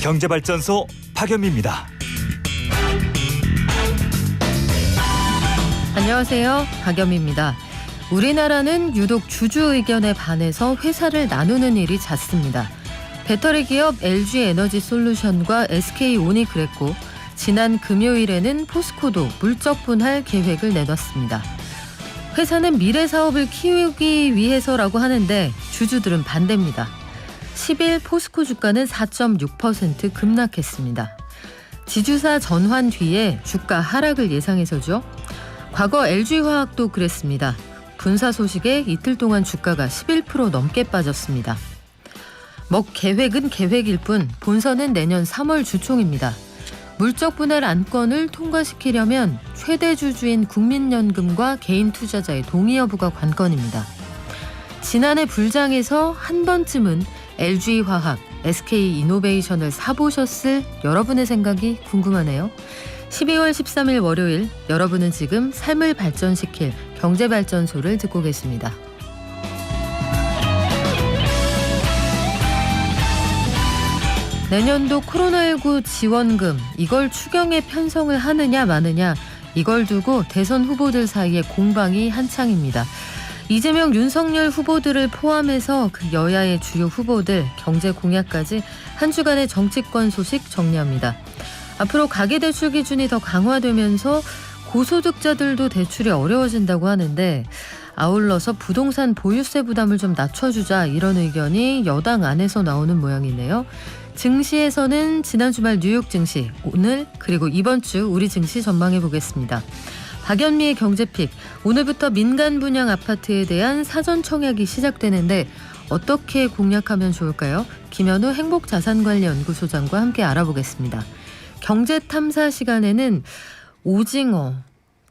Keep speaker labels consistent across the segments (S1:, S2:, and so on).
S1: 경제발전소 박연미입니다.
S2: 안녕하세요. 박연미입니다. 우리나라는 유독 주주 의견에 반해서 회사를 나누는 일이 잦습니다. 배터리 기업 LG에너지솔루션과 SK온이 그랬고 지난 금요일에는 포스코도 물적 분할 계획을 내놨습니다. 회사는 미래 사업을 키우기 위해서라고 하는데 주주들은 반대입니다. 10일 포스코 주가는 4.6% 급락했습니다. 지주사 전환 뒤에 주가 하락을 예상해서죠. 과거 LG화학도 그랬습니다. 분사 소식에 이틀 동안 주가가 11% 넘게 빠졌습니다. 계획은 계획일 뿐 본선은 내년 3월 주총입니다. 물적 분할 안건을 통과시키려면 최대 주주인 국민연금과 개인 투자자의 동의 여부가 관건입니다. 지난해 불장에서 한 번쯤은 LG화학, SK이노베이션을 사보셨을 여러분의 생각이 궁금하네요. 12월 13일 월요일, 여러분은 지금 삶을 발전시킬 경제발전소를 듣고 계십니다. 내년도 코로나19 지원금, 이걸 추경에 편성을 하느냐 마느냐, 이걸 두고 대선 후보들 사이에 공방이 한창입니다. 이재명, 윤석열 후보들을 포함해서 그 여야의 주요 후보들 경제 공약까지 한 주간의 정치권 소식 정리합니다. 앞으로 가계대출 기준이 더 강화되면서 고소득자들도 대출이 어려워진다고 하는데 아울러서 부동산 보유세 부담을 좀 낮춰주자 이런 의견이 여당 안에서 나오는 모양이네요. 증시에서는 지난 주말 뉴욕 증시, 오늘 그리고 이번 주 우리 증시 전망해 보겠습니다. 박연미의 경제픽, 오늘부터 민간 분양 아파트에 대한 사전 청약이 시작되는데 어떻게 공략하면 좋을까요? 김현우 행복자산관리연구소장과 함께 알아보겠습니다. 경제탐사 시간에는 오징어,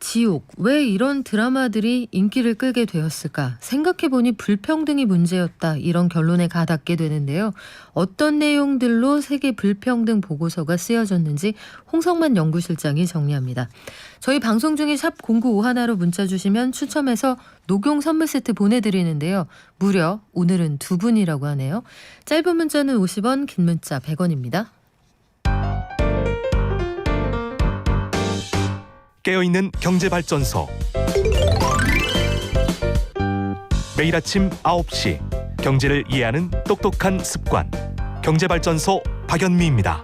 S2: 지옥, 왜 이런 드라마들이 인기를 끌게 되었을까? 생각해보니 불평등이 문제였다. 이런 결론에 가닿게 되는데요. 어떤 내용들로 세계 불평등 보고서가 쓰여졌는지 홍성만 연구실장이 정리합니다. 저희 방송 중에 샵 0951로 문자 주시면 추첨해서 녹용 선물 세트 보내드리는데요. 무려 오늘은 두 분이라고 하네요. 짧은 문자는 50원, 긴 문자 100원입니다.
S1: 깨어있는 경제발전소. 매일 아침 9시 경제를 이해하는 똑똑한 습관. 경제발전소 박연미입니다.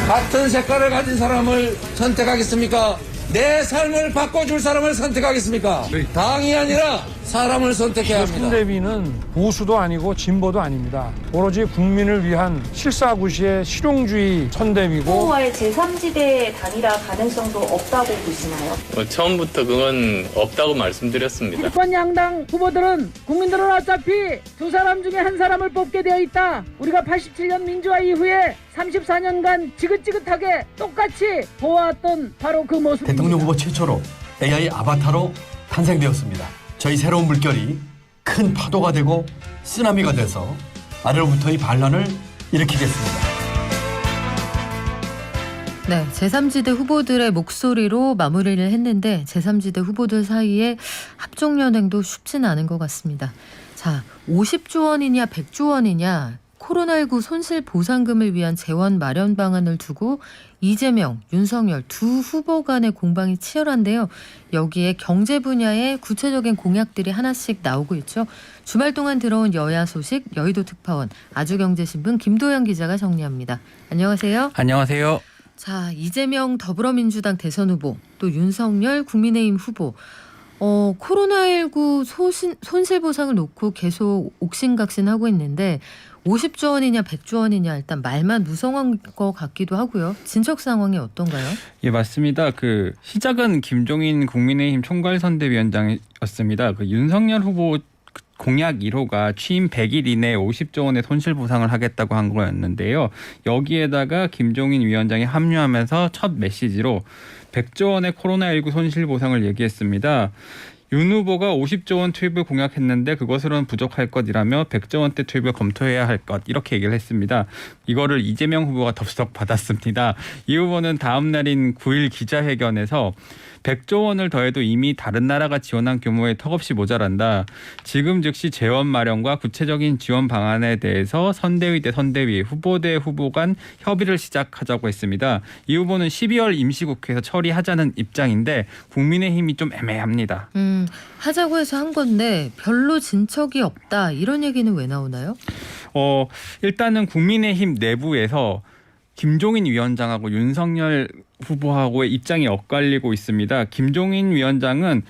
S3: 같은 색깔을 가진 사람을 선택하겠습니까? 내 삶을 바꿔줄 사람을 선택하겠습니까? 당이 아니라 사람을 선택해야 합니다.
S4: 손대비는 보수도 아니고 진보도 아닙니다. 오로지 국민을 위한 실사구시의 실용주의 손대비고
S5: 후보와의 제3지대 단일화 가능성도 없다고 보시나요?
S6: 처음부터 그건 없다고 말씀드렸습니다.
S7: 집권 양당 후보들은 국민들은 어차피 두 사람 중에 한 사람을 뽑게 되어 있다. 우리가 87년 민주화 이후에 34년간 지긋지긋하게 똑같이 보아왔던 바로 그 모습입니다.
S8: 대통령 후보 최초로 AI 아바타로 탄생되었습니다. 저희 새로운 물결이 큰 파도가 되고 쓰나미가 돼서 아래로부터의 반란을 일으키겠습니다.
S2: 네, 제3지대 후보들의 목소리로 마무리를 했는데 제3지대 후보들 사이에 합종연행도 쉽지는 않은 것 같습니다. 자, 50조 원이냐 100조 원이냐 코로나19 손실보상금을 위한 재원 마련 방안을 두고 이재명, 윤석열 두 후보 간의 공방이 치열한데요. 여기에 경제 분야의 구체적인 공약들이 하나씩 나오고 있죠. 주말 동안 들어온 여야 소식 여의도 특파원 아주경제신문 김도영 기자가 정리합니다. 안녕하세요.
S9: 안녕하세요.
S2: 자, 이재명 더불어민주당 대선 후보, 또 윤석열 국민의힘 후보. 코로나19 손실보상을 놓고 계속 옥신각신하고 있는데 50조 원이냐 100조 원이냐 일단 말만 무성한 것 같기도 하고요. 진척 상황이 어떤가요?
S9: 예, 맞습니다. 시작은 김종인 국민의힘 총괄선대위원장이었습니다. 윤석열 후보 공약 1호가 취임 100일 이내에 50조 원의 손실보상을 하겠다고 한 거였는데요. 여기에다가 김종인 위원장이 합류하면서 첫 메시지로 100조 원의 코로나19 손실보상을 얘기했습니다. 윤 후보가 50조 원 투입을 공약했는데 그것으로는 부족할 것이라며 100조 원대 투입을 검토해야 할 것 이렇게 얘기를 했습니다. 이거를 이재명 후보가 덥석 받았습니다. 이 후보는 다음 날인 9일 기자회견에서 100조 원을 더해도 이미 다른 나라가 지원한 규모에 턱없이 모자란다. 지금 즉시 재원 마련과 구체적인 지원 방안에 대해서 선대위 대 선대위, 후보 대 후보 간 협의를 시작하자고 했습니다. 이 후보는 12월 임시국회에서 처리하자는 입장인데 국민의힘이 좀 애매합니다.
S2: 하자고 해서 한 건데 별로 진척이 없다 이런 얘기는 왜 나오나요?
S9: 일단은 국민의힘 내부에서 김종인 위원장하고 윤석열 후보하고의 입장이 엇갈리고 있습니다. 김종인 위원장은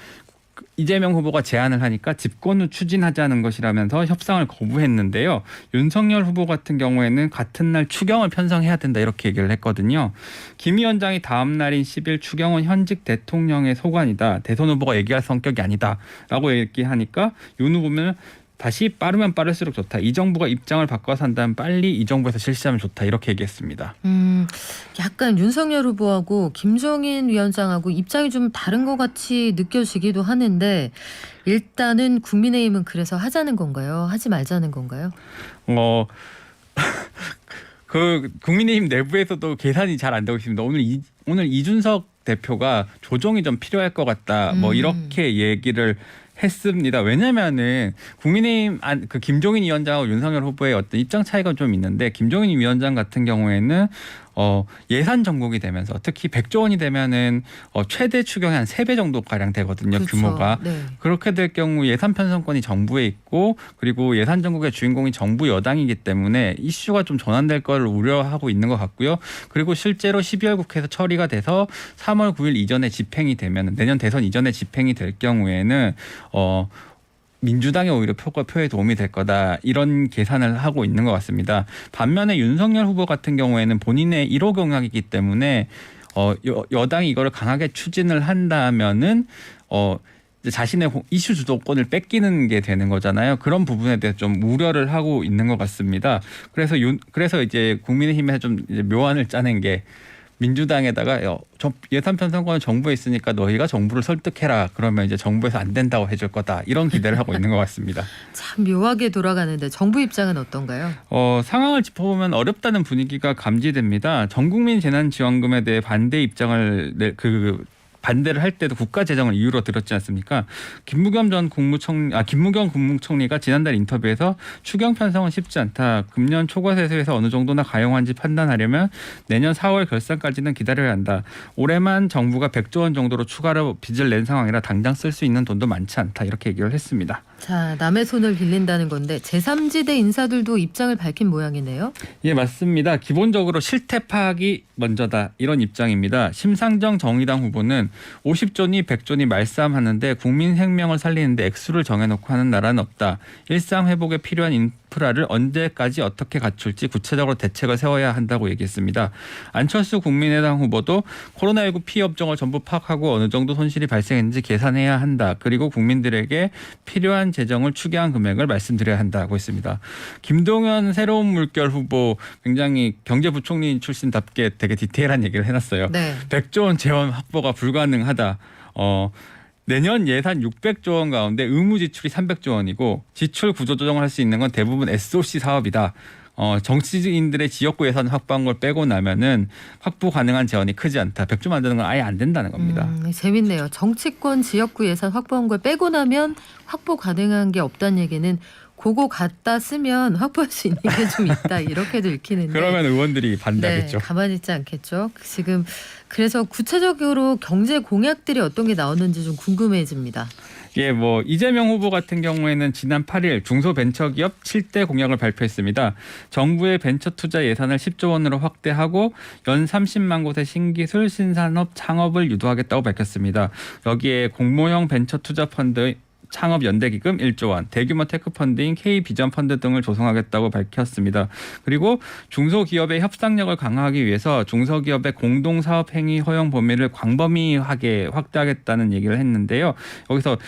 S9: 이재명 후보가 제안을 하니까 집권 후 추진하자는 것이라면서 협상을 거부했는데요. 윤석열 후보 같은 경우에는 같은 날 추경을 편성해야 된다 이렇게 얘기를 했거든요. 김 위원장이 다음 날인 10일 추경은 현직 대통령의 소관이다. 대선 후보가 얘기할 성격이 아니다라고 얘기하니까 윤 후보는 다시 빠르면 빠를수록 좋다. 이 정부가 입장을 바꿔서 한다면 빨리 이 정부에서 실시하면 좋다. 이렇게 얘기했습니다.
S2: 약간 윤석열 후보하고 김종인 위원장하고 입장이 좀 다른 것 같이 느껴지기도 하는데 일단은 국민의힘은 그래서 하자는 건가요? 하지 말자는 건가요?
S9: 그 국민의힘 내부에서도 계산이 잘 안 되고 있습니다. 오늘 이준석 대표가 조정이 좀 필요할 것 같다. 뭐 이렇게 얘기를 했습니다. 왜냐면은 국민의힘 그 김종인 위원장하고 윤석열 후보의 어떤 입장 차이가 좀 있는데 김종인 위원장 같은 경우에는 예산 정국이 되면서 특히 100조 원이 되면은 최대 추경이 한 3배 정도 가량 되거든요.
S2: 그렇죠.
S9: 규모가.
S2: 네.
S9: 그렇게 될 경우 예산 편성권이 정부에 있고 그리고 예산 정국의 주인공이 정부 여당이기 때문에 이슈가 좀 전환될 걸 우려하고 있는 것 같고요. 그리고 실제로 12월 국회에서 처리가 돼서 3월 9일 이전에 집행이 되면 내년 대선 이전에 집행이 될 경우에는 민주당에 오히려 표에 도움이 될 거다 이런 계산을 하고 있는 것 같습니다. 반면에 윤석열 후보 같은 경우에는 본인의 1호 공약이기 때문에 여당이 이거를 강하게 추진을 한다면은 자신의 이슈 주도권을 뺏기는 게 되는 거잖아요. 그런 부분에 대해서 좀 우려를 하고 있는 것 같습니다. 그래서 이제 국민의힘에서 좀 이제 묘안을 짜낸 게 민주당에다가 예산 편성권은 정부에 있으니까 너희가 정부를 설득해라. 그러면 이제 정부에서 안 된다고 해줄 거다. 이런 기대를 하고 있는 것 같습니다.
S2: 참 묘하게 돌아가는데 정부 입장은 어떤가요?
S9: 상황을 짚어보면 어렵다는 분위기가 감지됩니다. 전국민 재난지원금에 대해 반대 입장을 반대를 할 때도 국가 재정을 이유로 들었지 않습니까? 김무겸 국무총리가 지난달 인터뷰에서 추경 편성은 쉽지 않다. 금년 초과세수에서 어느 정도나 가용한지 판단하려면 내년 4월 결산까지는 기다려야 한다. 올해만 정부가 100조 원 정도로 추가로 빚을 낸 상황이라 당장 쓸 수 있는 돈도 많지 않다. 이렇게 얘기를 했습니다.
S2: 자, 남의 손을 빌린다는 건데 제3지대 인사들도 입장을 밝힌 모양이네요.
S9: 예, 맞습니다. 기본적으로 실태 파악이 먼저다. 이런 입장입니다. 심상정 정의당 후보는 50조니 100조니 말싸움하는데 국민 생명을 살리는데 액수를 정해놓고 하는 나라는 없다. 일상 회복에 필요한 인프라를 언제까지 어떻게 갖출지 구체적으로 대책을 세워야 한다고 얘기했습니다. 안철수 국민의당 후보도 코로나19 피해 업종을 전부 파악하고 어느 정도 손실이 발생했는지 계산해야 한다. 그리고 국민들에게 필요한 재정을 추계한 금액을 말씀드려야 한다고 했습니다. 김동연 새로운 물결 후보 굉장히 경제부총리 출신답게 되게 디테일한 얘기를 해놨어요.
S2: 네.
S9: 100조 원 재원 확보가 불가능하다. 내년 예산 600조 원 가운데 의무 지출이 300조 원이고 지출 구조 조정을 할 수 있는 건 대부분 SOC 사업이다. 정치인들의 지역구 예산 확보한 걸 빼고 나면은 확보 가능한 재원이 크지 않다. 100조 만드는 건 아예 안 된다는 겁니다.
S2: 재밌네요. 정치권 지역구 예산 확보한 걸 빼고 나면 확보 가능한 게 없다는 얘기는 그거 갖다 쓰면 확보할 수 있는 게 좀 있다. 이렇게도 읽히는데.
S9: 그러면 의원들이 반대하겠죠.
S2: 네, 가만히 있지 않겠죠. 지금 그래서 구체적으로 경제 공약들이 어떤 게 나오는지 좀 궁금해집니다.
S9: 예, 이재명 후보 같은 경우에는 지난 8일 중소벤처기업 7대 공약을 발표했습니다. 정부의 벤처 투자 예산을 10조 원으로 확대하고 연 30만 곳의 신기술, 신산업, 창업을 유도하겠다고 밝혔습니다. 여기에 공모형 벤처 투자 펀드 창업연대기금 1조 원, 대규모 테크펀드인 K비전펀드 등을 조성하겠다고 밝혔습니다. 그리고 중소기업의 협상력을 강화하기 위해서 중소기업의 공동사업행위 허용 범위를 광범위하게 확대하겠다는 얘기를 했는데요. 여기서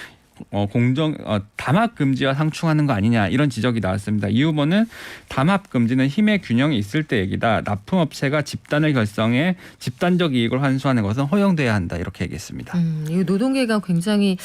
S9: 담합 금지와 상충하는 거 아니냐 이런 지적이 나왔습니다. 이 후보는 담합 금지는 힘의 균형이 있을 때 얘기다. 납품업체가 집단을 결성해 집단적 이익을 환수하는 것은 허용돼야 한다 이렇게 얘기했습니다.
S2: 이 노동계가 굉장히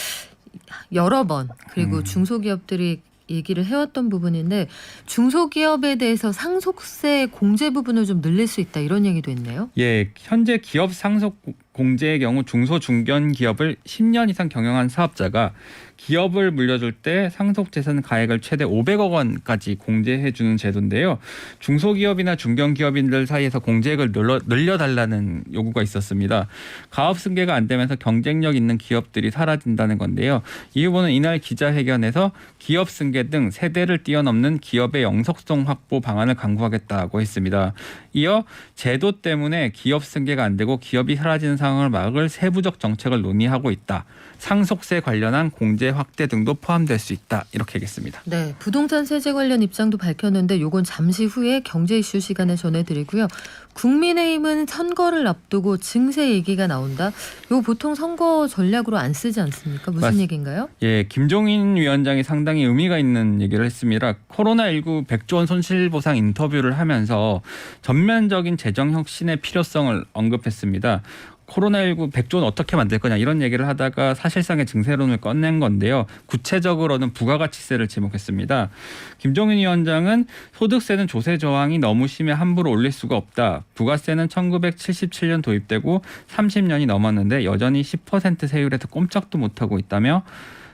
S2: 여러 번 그리고 중소기업들이 얘기를 해왔던 부분인데 중소기업에 대해서 상속세 공제 부분을 좀 늘릴 수 있다 이런 얘기도 했네요.
S9: 예, 현재 기업 상속 공제의 경우 중소중견기업을 10년 이상 경영한 사업자가 기업을 물려줄 때 상속재산 가액을 최대 500억 원까지 공제해주는 제도인데요. 중소기업이나 중견기업인들 사이에서 공제액을 늘려달라는 요구가 있었습니다. 가업 승계가 안 되면서 경쟁력 있는 기업들이 사라진다는 건데요. 이 후보는 이날 기자회견에서 기업 승계 등 세대를 뛰어넘는 기업의 영속성 확보 방안을 강구하겠다고 했습니다. 이어 제도 때문에 기업 승계가 안 되고 기업이 사라지는 상황을 막을 세부적 정책을 논의하고 있다. 상속세 관련한 공제 확대 등도 포함될 수 있다. 이렇게 얘기했습니다.
S2: 네, 부동산 세제 관련 입장도 밝혔는데 요건 잠시 후에 경제 이슈 시간에 전해드리고요. 국민의힘은 선거를 앞두고 증세 얘기가 나온다. 요 보통 선거 전략으로 안 쓰지 않습니까? 무슨 얘기인가요?
S9: 예, 김종인 위원장이 상당히 의미가 있는 얘기를 했습니다. 코로나19 100조 원 손실보상 인터뷰를 하면서 전면적인 재정 혁신의 필요성을 언급했습니다. 코로나19 100조 원 어떻게 만들 거냐 이런 얘기를 하다가 사실상의 증세론을 꺼낸 건데요. 구체적으로는 부가가치세를 지목했습니다. 김종인 위원장은 소득세는 조세 저항이 너무 심해 함부로 올릴 수가 없다. 부가세는 1977년 도입되고 30년이 넘었는데 여전히 10% 세율에서 꼼짝도 못하고 있다며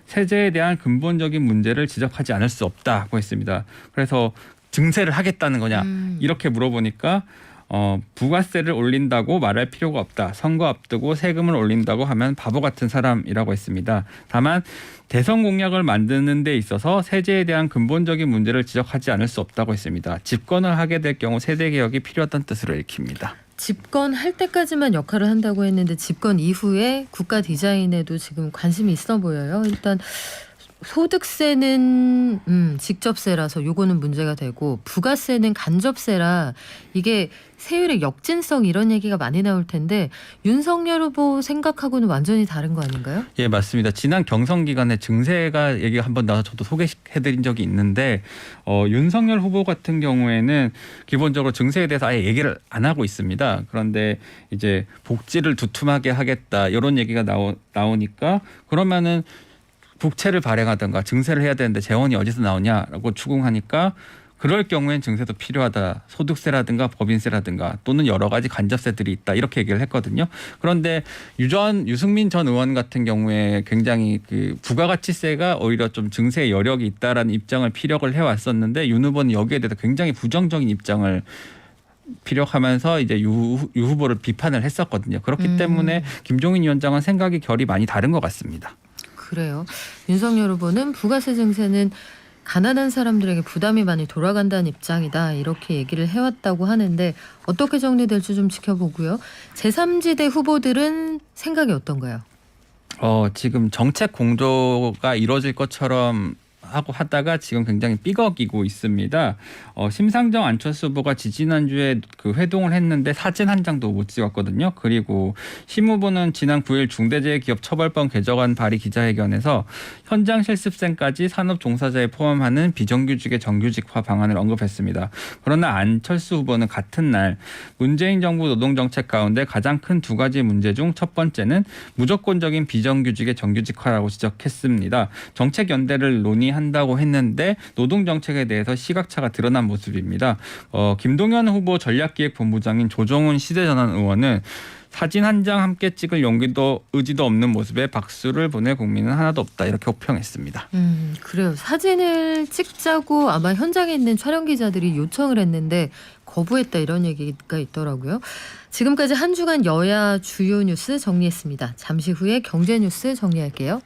S9: 세제에 대한 근본적인 문제를 지적하지 않을 수 없다고 했습니다. 그래서 증세를 하겠다는 거냐 이렇게 물어보니까 부가세를 올린다고 말할 필요가 없다. 선거 앞두고 세금을 올린다고 하면 바보 같은 사람이라고 했습니다. 다만 대선 공약을 만드는 데 있어서 세제에 대한 근본적인 문제를 지적하지 않을 수 없다고 했습니다. 집권을 하게 될 경우 세대 개혁이 필요하다는 뜻으로 읽힙니다.
S2: 집권할 때까지만 역할을 한다고 했는데 집권 이후에 국가 디자인에도 지금 관심이 있어 보여요. 일단 소득세는 직접세라서 요거는 문제가 되고 부가세는 간접세라 이게 세율의 역진성 이런 얘기가 많이 나올 텐데 윤석열 후보 생각하고는 완전히 다른 거 아닌가요?
S9: 예, 맞습니다. 지난 경선 기간에 증세가 얘기가 한번 나와서 저도 소개해드린 적이 있는데 윤석열 후보 같은 경우에는 기본적으로 증세에 대해서 아예 얘기를 안 하고 있습니다. 그런데 이제 복지를 두툼하게 하겠다 이런 얘기가 나오니까 그러면은 국채를 발행하든가 증세를 해야 되는데 재원이 어디서 나오냐라고 추궁하니까 그럴 경우엔 증세도 필요하다. 소득세라든가 법인세라든가 또는 여러 가지 간접세들이 있다. 이렇게 얘기를 했거든요. 그런데 유승민 전 의원 같은 경우에 굉장히 그 부가가치세가 오히려 좀 증세의 여력이 있다라는 입장을 피력을 해왔었는데 윤 후보는 여기에 대해서 굉장히 부정적인 입장을 피력하면서 이제 유 후보를 비판을 했었거든요. 그렇기 때문에 김종인 위원장은 생각이 결이 많이 다른 것 같습니다.
S2: 그래요. 윤석열 후보는 부가세 증세는 가난한 사람들에게 부담이 많이 돌아간다는 입장이다. 이렇게 얘기를 해왔다고 하는데 어떻게 정리될지 좀 지켜보고요. 제3지대 후보들은 생각이 어떤가요?
S9: 지금 정책 공조가 이루어질 것처럼 하고 하다가 지금 굉장히 삐걱이고 있습니다. 심상정 안철수 후보가 지지난주에 그 회동을 했는데 사진 한 장도 못 찍었거든요. 그리고 심 후보는 지난 9일 중대재해기업처벌법 개정안 발의 기자회견에서 현장 실습생까지 산업 종사자에 포함하는 비정규직의 정규직화 방안을 언급했습니다. 그러나 안철수 후보는 같은 날 문재인 정부 노동정책 가운데 가장 큰 두 가지 문제 중 첫 번째는 무조건적인 비정규직의 정규직화라고 지적했습니다. 정책 연대를 논의한다고 했는데 노동정책에 대해서 시각차가 드러난 모습입니다. 김동연 후보 전략기획본부장인 조정훈 시대전환 의원은 사진 한 장 함께 찍을 용기도 의지도 없는 모습에 박수를 보낼 국민은 하나도 없다 이렇게 호평했습니다.
S2: 그래요. 사진을 찍자고 아마 현장에 있는 촬영 기자들이 요청을 했는데 거부했다 이런 얘기가 있더라고요. 지금까지 한 주간 여야 주요 뉴스 정리했습니다. 잠시 후에 경제 뉴스 정리할게요.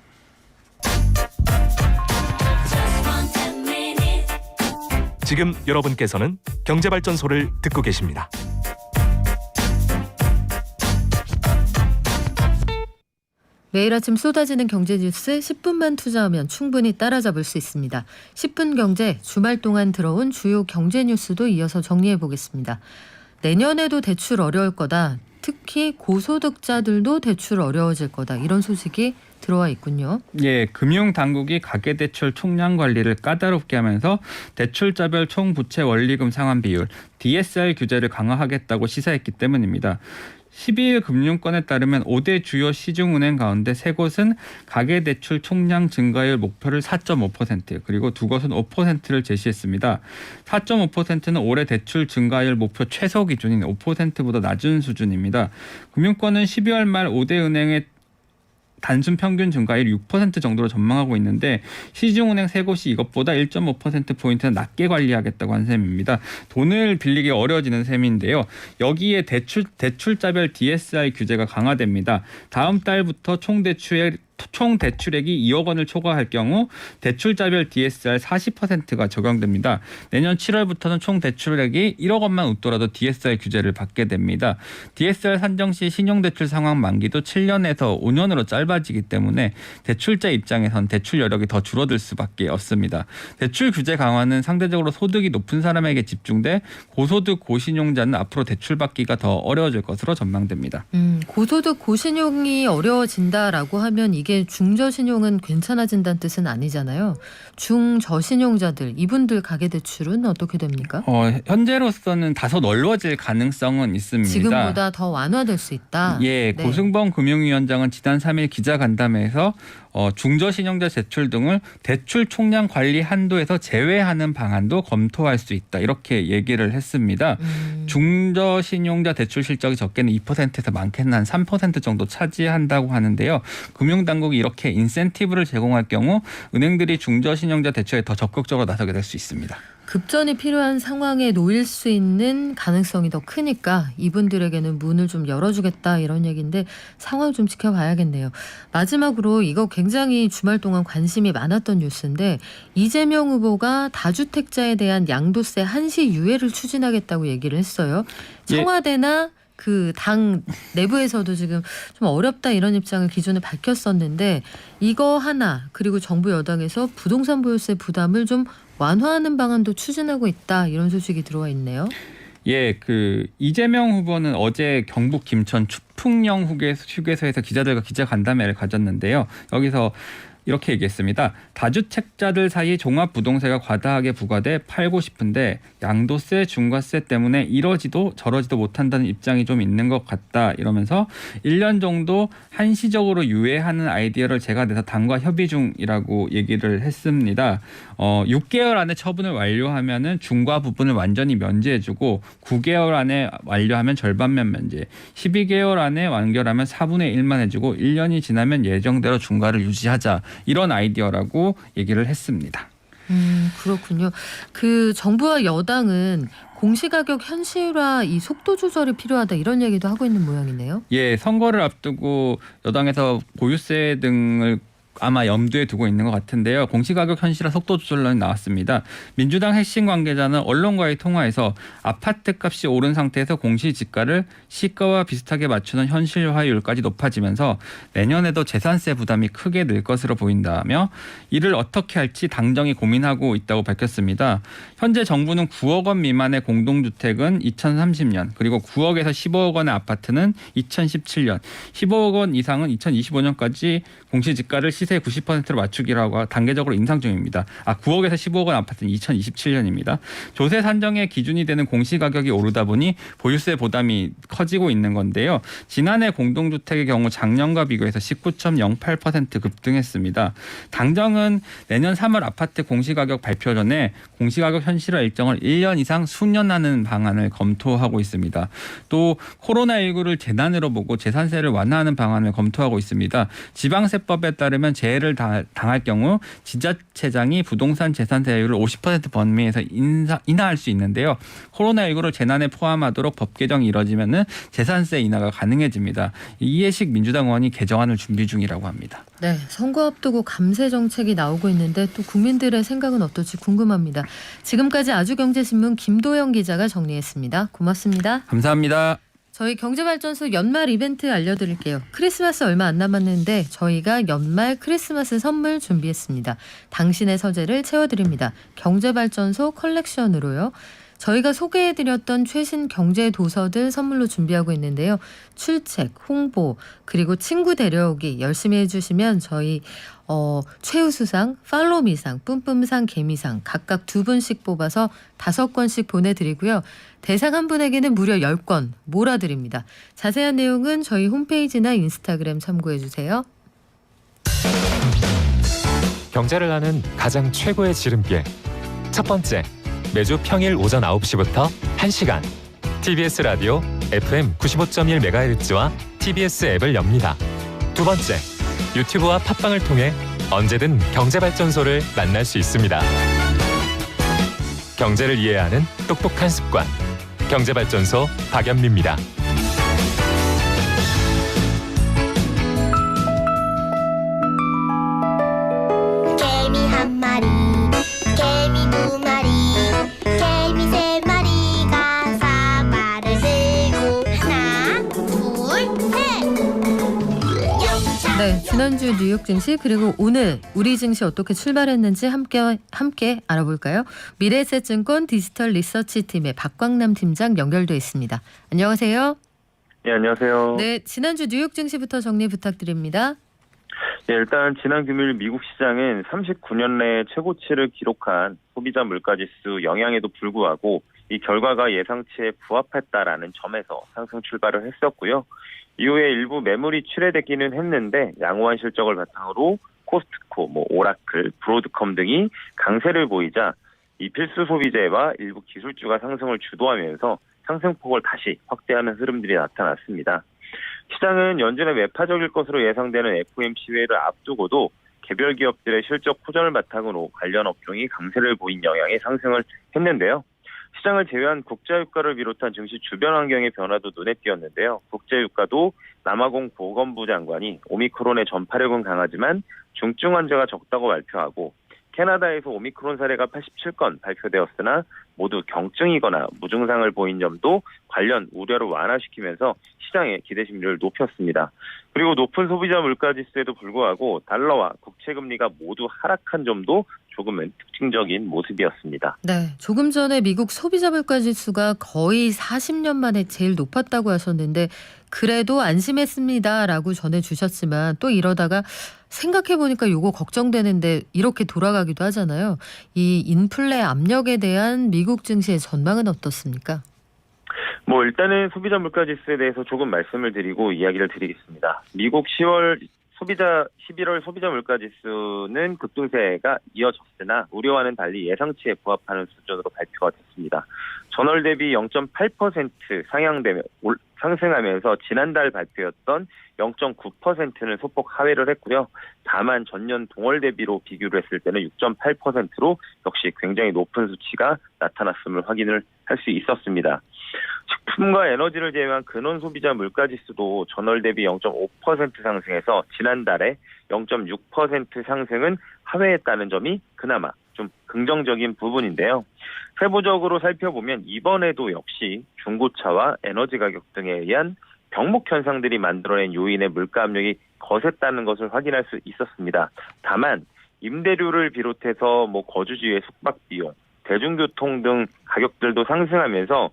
S1: 지금 여러분께서는 경제발전소를 듣고 계십니다.
S2: 매일 아침 쏟아지는 경제 뉴스 10분만 투자하면 충분히 따라잡을 수 있습니다. 10분 경제 주말 동안 들어온 주요 경제 뉴스도 이어서 정리해 보겠습니다. 내년에도 대출 어려울 거다. 특히 고소득자들도 대출 어려워질 거다. 이런 소식이 들어와 있군요.
S9: 예, 금융당국이 가계대출 총량 관리를 까다롭게 하면서 대출자별 총부채 원리금 상환 비율 DSR 규제를 강화하겠다고 시사했기 때문입니다. 12일 금융권에 따르면 5대 주요 시중은행 가운데 3곳은 가계대출 총량 증가율 목표를 4.5% 그리고 2곳은 5%를 제시했습니다. 4.5%는 올해 대출 증가율 목표 최소 기준인 5%보다 낮은 수준입니다. 금융권은 12월 말 5대 은행의 단순 평균 증가율 6% 정도로 전망하고 있는데 시중은행 3곳이 이것보다 1.5%포인트는 낮게 관리하겠다고 한 셈입니다. 돈을 빌리기 어려워지는 셈인데요. 여기에 대출자별 DSR 규제가 강화됩니다. 다음 달부터 총 대출액이 2억 원을 초과할 경우 대출자별 DSR 40%가 적용됩니다. 내년 7월부터는 총 대출액이 1억 원만 웃더라도 DSR 규제를 받게 됩니다. DSR 산정 시 신용대출 상환 만기도 7년에서 5년으로 짧아지기 때문에 대출자 입장에선 대출 여력이 더 줄어들 수밖에 없습니다. 대출 규제 강화는 상대적으로 소득이 높은 사람에게 집중돼 고소득 고신용자는 앞으로 대출받기가 더 어려워질 것으로 전망됩니다.
S2: 고소득 고신용이 어려워진다라고 하면 이게 중저신용은 괜찮아진다는 뜻은 아니잖아요. 중저신용자들 이분들 가계대출은 어떻게 됩니까?
S9: 현재로서는 다소 넓어질 가능성은 있습니다.
S2: 지금보다 더 완화될 수 있다.
S9: 예,
S2: 네.
S9: 고승범 금융위원장은 지난 3일 기자간담회에서 중저신용자 대출 등을 대출 총량 관리 한도에서 제외하는 방안도 검토할 수 있다. 이렇게 얘기를 했습니다. 중저신용자 대출 실적이 적게는 2%에서 많게는 한 3% 정도 차지한다고 하는데요. 금융당국이 이렇게 인센티브를 제공할 경우 은행들이 중저신용자 대출에 더 적극적으로 나서게 될 수 있습니다.
S2: 급전이 필요한 상황에 놓일 수 있는 가능성이 더 크니까 이분들에게는 문을 좀 열어주겠다 이런 얘기인데 상황 좀 지켜봐야겠네요. 마지막으로 이거 굉장히 주말 동안 관심이 많았던 뉴스인데 이재명 후보가 다주택자에 대한 양도세 한시 유예를 추진하겠다고 얘기를 했어요. 청와대나 그 당 내부에서도 지금 좀 어렵다 이런 입장을 기존에 밝혔었는데 이거 하나 그리고 정부 여당에서 부동산 보유세 부담을 좀 완화하는 방안도 추진하고 있다 이런 소식이 들어와 있네요.
S9: 예, 이재명 후보는 어제 경북 김천 추풍령 휴게소에서 기자들과 기자간담회를 가졌는데요. 여기서 이렇게 얘기했습니다. 다주택자들 사이 종합부동세가 과다하게 부과돼 팔고 싶은데 양도세, 중과세 때문에 이러지도 저러지도 못한다는 입장이 좀 있는 것 같다 이러면서 1년 정도 한시적으로 유예하는 아이디어를 제가 내서 당과 협의 중이라고 얘기를 했습니다. 6개월 안에 처분을 완료하면은 중과 부분을 완전히 면제해주고 9개월 안에 완료하면 절반면 면제, 12개월 안에 완결하면 4분의 1만 해주고 1년이 지나면 예정대로 중과를 유지하자 이런 아이디어라고 얘기를 했습니다.
S2: 그렇군요. 그 정부와 여당은 공시가격 현실화 이 속도 조절이 필요하다 이런 얘기도 하고 있는 모양이네요.
S9: 예, 선거를 앞두고 여당에서 보유세 등을 아마 염두에 두고 있는 것 같은데요. 공시가격 현실화 속도 조절론이 나왔습니다. 민주당 핵심 관계자는 언론과의 통화에서 아파트 값이 오른 상태에서 공시지가를 시가와 비슷하게 맞추는 현실화율까지 높아지면서 내년에도 재산세 부담이 크게 늘 것으로 보인다며 이를 어떻게 할지 당정이 고민하고 있다고 밝혔습니다. 현재 정부는 9억 원 미만의 공동주택은 2030년 그리고 9억에서 15억 원의 아파트는 2017년 15억 원 이상은 2025년까지 공시지가를 시세의 90%로 맞추기라고 단계적으로 인상 중입니다. 9억에서 15억 원 아파트는 2027년입니다. 조세 산정의 기준이 되는 공시가격이 오르다 보니 보유세 부담이 커지고 있는 건데요. 지난해 공동주택의 경우 작년과 비교해서 19.08% 급등했습니다. 당정은 내년 3월 아파트 공시가격 발표 전에 공시가격 현실화 일정을 1년 이상 수년하는 방안을 검토하고 있습니다. 또 코로나19를 재난으로 보고 재산세를 완화하는 방안을 검토하고 있습니다. 지방세법에 따르면 재해를 당할 경우 지자체장이 부동산 재산세율을 50% 범위에서 인하할 수 있는데요. 코로나19를 재난에 포함하도록 법 개정이 이뤄지면은 재산세 인하가 가능해집니다. 이해식 민주당 의원이 개정안을 준비 중이라고 합니다.
S2: 네, 선거 앞두고 감세 정책이 나오고 있는데 또 국민들의 생각은 어떨지 궁금합니다. 지금까지 아주경제신문 김도영 기자가 정리했습니다. 고맙습니다.
S9: 감사합니다.
S2: 저희 경제발전소 연말 이벤트 알려드릴게요. 크리스마스 얼마 안 남았는데 저희가 연말 크리스마스 선물 준비했습니다. 당신의 서재를 채워드립니다. 경제발전소 컬렉션으로요. 저희가 소개해드렸던 최신 경제 도서들 선물로 준비하고 있는데요. 출책, 홍보, 그리고 친구 데려오기 열심히 해주시면 저희 최우수상, 팔로미상, 뿜뿜상, 개미상 각각 2분씩 뽑아서 5건씩 보내드리고요. 대상 한 분에게는 무려 10건 몰아드립니다. 자세한 내용은 저희 홈페이지나 인스타그램 참고해주세요.
S10: 경제를 아는 가장 최고의 지름길. 첫 번째, 매주 평일 오전 9시부터 1시간 TBS 라디오 FM 95.1MHz와 TBS 앱을 엽니다. 두 번째, 유튜브와 팟빵을 통해 언제든 경제발전소를 만날 수 있습니다. 경제를 이해하는 똑똑한 습관. 경제발전소 박연미입니다.
S11: 개미 한 마리, 개미 두 마리, 개미 세 마리가 사과를 들고 하나, 둘, 셋. 영차.
S2: 네, 지난주 뉴욕 증시 그리고 오늘 우리 증시 어떻게 출발했는지 함께 알아볼까요? 미래에셋증권 디지털 리서치 팀의 박광남 팀장 연결돼 있습니다. 안녕하세요.
S12: 네, 안녕하세요.
S2: 네, 지난주 뉴욕 증시부터 정리 부탁드립니다.
S12: 네, 일단 지난 금요일 미국 시장은 39년 내 최고치를 기록한 소비자 물가지수 영향에도 불구하고 이 결과가 예상치에 부합했다라는 점에서 상승 출발을 했었고요. 이후에 일부 매물이 출회되기는 했는데 양호한 실적을 바탕으로 코스트코, 오라클, 브로드컴 등이 강세를 보이자 이 필수 소비재와 일부 기술주가 상승을 주도하면서 상승폭을 다시 확대하는 흐름들이 나타났습니다. 시장은 연준의 매파적일 것으로 예상되는 FOMC 회의를 앞두고도 개별 기업들의 실적 호전을 바탕으로 관련 업종이 강세를 보인 영향의 상승을 했는데요. 시장을 제외한 국제유가를 비롯한 증시 주변 환경의 변화도 눈에 띄었는데요. 국제유가도 남아공 보건부 장관이 오미크론의 전파력은 강하지만 중증 환자가 적다고 발표하고 캐나다에서 오미크론 사례가 87건 발표되었으나 모두 경증이거나 무증상을 보인 점도 관련 우려를 완화시키면서 시장의 기대 심리를 높였습니다. 그리고 높은 소비자 물가지수에도 불구하고 달러와 국채금리가 모두 하락한 점도 조금은 특징적인 모습이었습니다.
S2: 네, 조금 전에 미국 소비자 물가지수가 거의 40년 만에 제일 높았다고 하셨는데 그래도 안심했습니다라고 전해주셨지만 또 이러다가 생각해보니까 요거 걱정되는데 이렇게 돌아가기도 하잖아요. 이 인플레 압력에 대한 미국 증시의 전망은 어떻습니까?
S12: 일단은 소비자 물가지수에 대해서 조금 말씀을 드리고 이야기를 드리겠습니다. 미국 11월 소비자 물가지수는 급등세가 이어졌으나 우려와는 달리 예상치에 부합하는 수준으로 발표가 됐습니다. 전월 대비 0.8% 상승하면서 지난달 발표였던 0.9%는 소폭 하회를 했고요. 다만 전년 동월 대비로 비교를 했을 때는 6.8%로 역시 굉장히 높은 수치가 나타났음을 확인을 할 수 있었습니다. 식품과 에너지를 제외한 근원 소비자 물가지수도 전월 대비 0.5% 상승해서 지난달에 0.6% 상승은 하회했다는 점이 그나마 좀 긍정적인 부분인데요. 세부적으로 살펴보면 이번에도 역시 중고차와 에너지 가격 등에 의한 병목 현상들이 만들어낸 요인의 물가 압력이 거셌다는 것을 확인할 수 있었습니다. 다만 임대료를 비롯해서 거주지의 숙박 비용, 대중교통 등 가격들도 상승하면서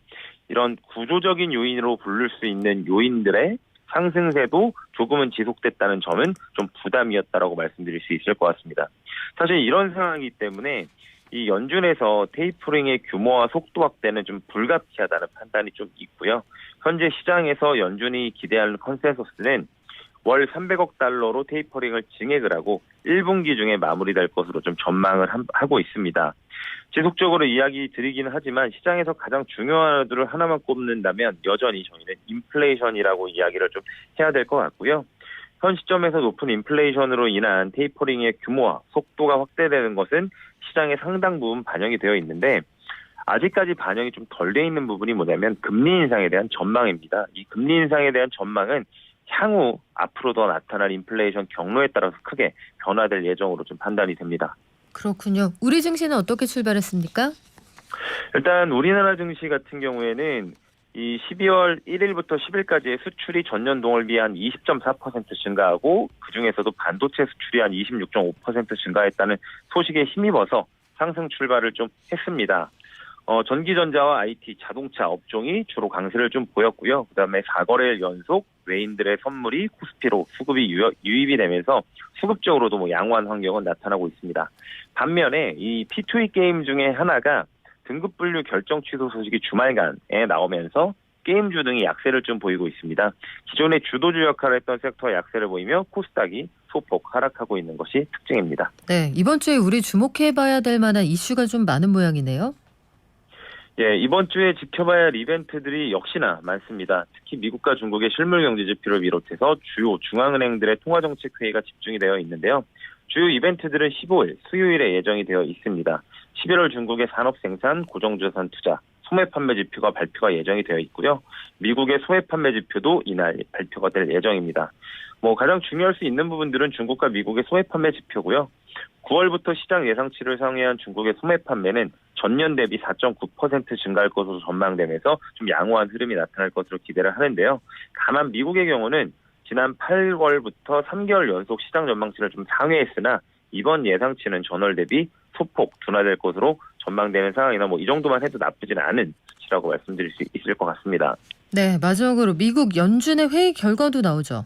S12: 이런 구조적인 요인으로 부를 수 있는 요인들의 상승세도 조금은 지속됐다는 점은 좀 부담이었다라고 말씀드릴 수 있을 것 같습니다. 사실 이런 상황이기 때문에 이 연준에서 테이퍼링의 규모와 속도 확대는 좀 불가피하다는 판단이 좀 있고요. 현재 시장에서 연준이 기대하는 컨센서스는 월 300억 달러로 테이퍼링을 증액을 하고 1분기 중에 마무리될 것으로 좀 전망을 하고 있습니다. 지속적으로 이야기 드리기는 하지만 시장에서 가장 중요한 와드를 하나만 꼽는다면 여전히 저희는 인플레이션이라고 이야기를 좀 해야 될 것 같고요. 현 시점에서 높은 인플레이션으로 인한 테이퍼링의 규모와 속도가 확대되는 것은 시장에 상당 부분 반영이 되어 있는데 아직까지 반영이 좀 덜 돼 있는 부분이 뭐냐면 금리 인상에 대한 전망입니다. 이 금리 인상에 대한 전망은 향후 앞으로 더 나타날 인플레이션 경로에 따라서 크게 변화될 예정으로 좀 판단이 됩니다.
S2: 그렇군요. 우리 증시는 어떻게 출발했습니까?
S12: 일단 우리나라 증시 같은 경우에는 이 12월 1일부터 10일까지의 수출이 전년 동월 비해 한 20.4% 증가하고 그중에서도 반도체 수출이 한 26.5% 증가했다는 소식에 힘입어서 상승 출발을 좀 했습니다. 전기전자와 IT, 자동차 업종이 주로 강세를 좀 보였고요. 그다음에 4거래일 연속 외인들의 선물이 코스피로 수급이 유입이 되면서 수급적으로도 양호한 환경은 나타나고 있습니다. 반면에 이 P2E 게임 중에 하나가 등급 분류 결정 취소 소식이 주말간에 나오면서 게임주 등이 약세를 좀 보이고 있습니다. 기존의 주도주 역할을 했던 섹터가 약세를 보이며 코스닥이 소폭 하락하고 있는 것이 특징입니다.
S2: 네, 이번 주에 우리 주목해봐야 될 만한 이슈가 좀 많은 모양이네요.
S12: 예, 이번 주에 지켜봐야 할 이벤트들이 역시나 많습니다. 특히 미국과 중국의 실물 경제 지표를 비롯해서 주요 중앙은행들의 통화정책회의가 집중이 되어 있는데요. 주요 이벤트들은 15일 수요일에 예정이 되어 있습니다. 11월 중국의 산업생산, 고정자산 투자, 소매 판매 지표가 발표가 예정이 되어 있고요. 미국의 소매 판매 지표도 이날 발표가 될 예정입니다. 가장 중요할 수 있는 부분들은 중국과 미국의 소매 판매 지표고요. 9월부터 시장 예상치를 상회한 중국의 소매 판매는 전년 대비 4.9% 증가할 것으로 전망되면서 좀 양호한 흐름이 나타날 것으로 기대를 하는데요. 다만 미국의 경우는 지난 8월부터 3개월 연속 시장 전망치를 좀 상회했으나 이번 예상치는 전월 대비 소폭 둔화될 것으로 전망되는 상황이나 이 정도만 해도 나쁘지는 않은 수치라고 말씀드릴 수 있을 것 같습니다.
S2: 네, 마지막으로 미국 연준의 회의 결과도 나오죠.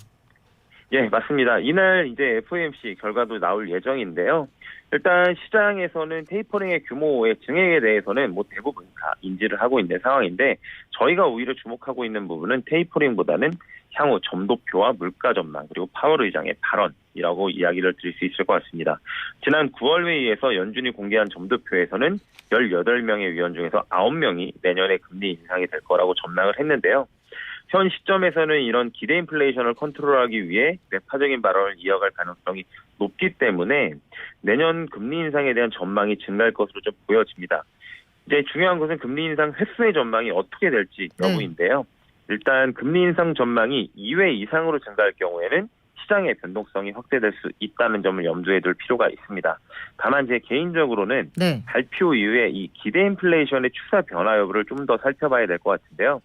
S12: 예, 맞습니다. 이날 이제 FOMC 결과도 나올 예정인데요. 일단 시장에서는 테이퍼링의 규모의 증액에 대해서는 대부분 다 인지를 하고 있는 상황인데 저희가 오히려 주목하고 있는 부분은 테이퍼링보다는 향후 점도표와 물가 전망 그리고 파월 의장의 발언이라고 이야기를 드릴 수 있을 것 같습니다. 지난 9월 회의에서 연준이 공개한 점도표에서는 18명의 위원 중에서 9명이 내년에 금리 인상이 될 거라고 전망을 했는데요. 현 시점에서는 이런 기대 인플레이션을 컨트롤하기 위해 매파적인 발언을 이어갈 가능성이 높기 때문에 내년 금리 인상에 대한 전망이 증가할 것으로 좀 보여집니다. 이제 중요한 것은 금리 인상 횟수의 전망이 어떻게 될지 여부인데요. 일단 금리 인상 전망이 2회 이상으로 증가할 경우에는 시장의 변동성이 확대될 수 있다는 점을 염두에 둘 필요가 있습니다. 다만 제 개인적으로는 발표 이후에 이 기대 인플레이션의 추세 변화 여부를 좀 더 살펴봐야 될 것 같은데요.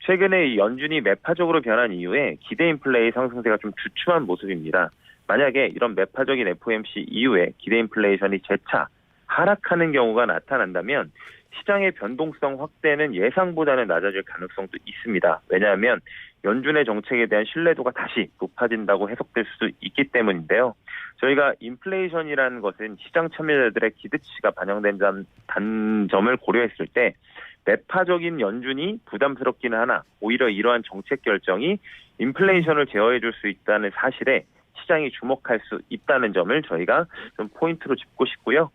S12: 최근에 연준이 매파적으로 변한 이후에 기대 인플레이 상승세가 좀 주춤한 모습입니다. 만약에 이런 매파적인 FOMC 이후에 기대 인플레이션이 재차 하락하는 경우가 나타난다면 시장의 변동성 확대는 예상보다는 낮아질 가능성도 있습니다. 왜냐하면 연준의 정책에 대한 신뢰도가 다시 높아진다고 해석될 수 있기 때문인데요. 저희가 인플레이션이라는 것은 시장 참여자들의 기대치가 반영된 점을 고려했을 때 매파적인 연준이 부담스럽기는 하나 오히려 이러한 정책 결정이 인플레이션을 제어해 줄 수 있다는 사실에 시장이 주목할 수 있다는 점을 저희가 좀 포인트로 짚고 싶고요.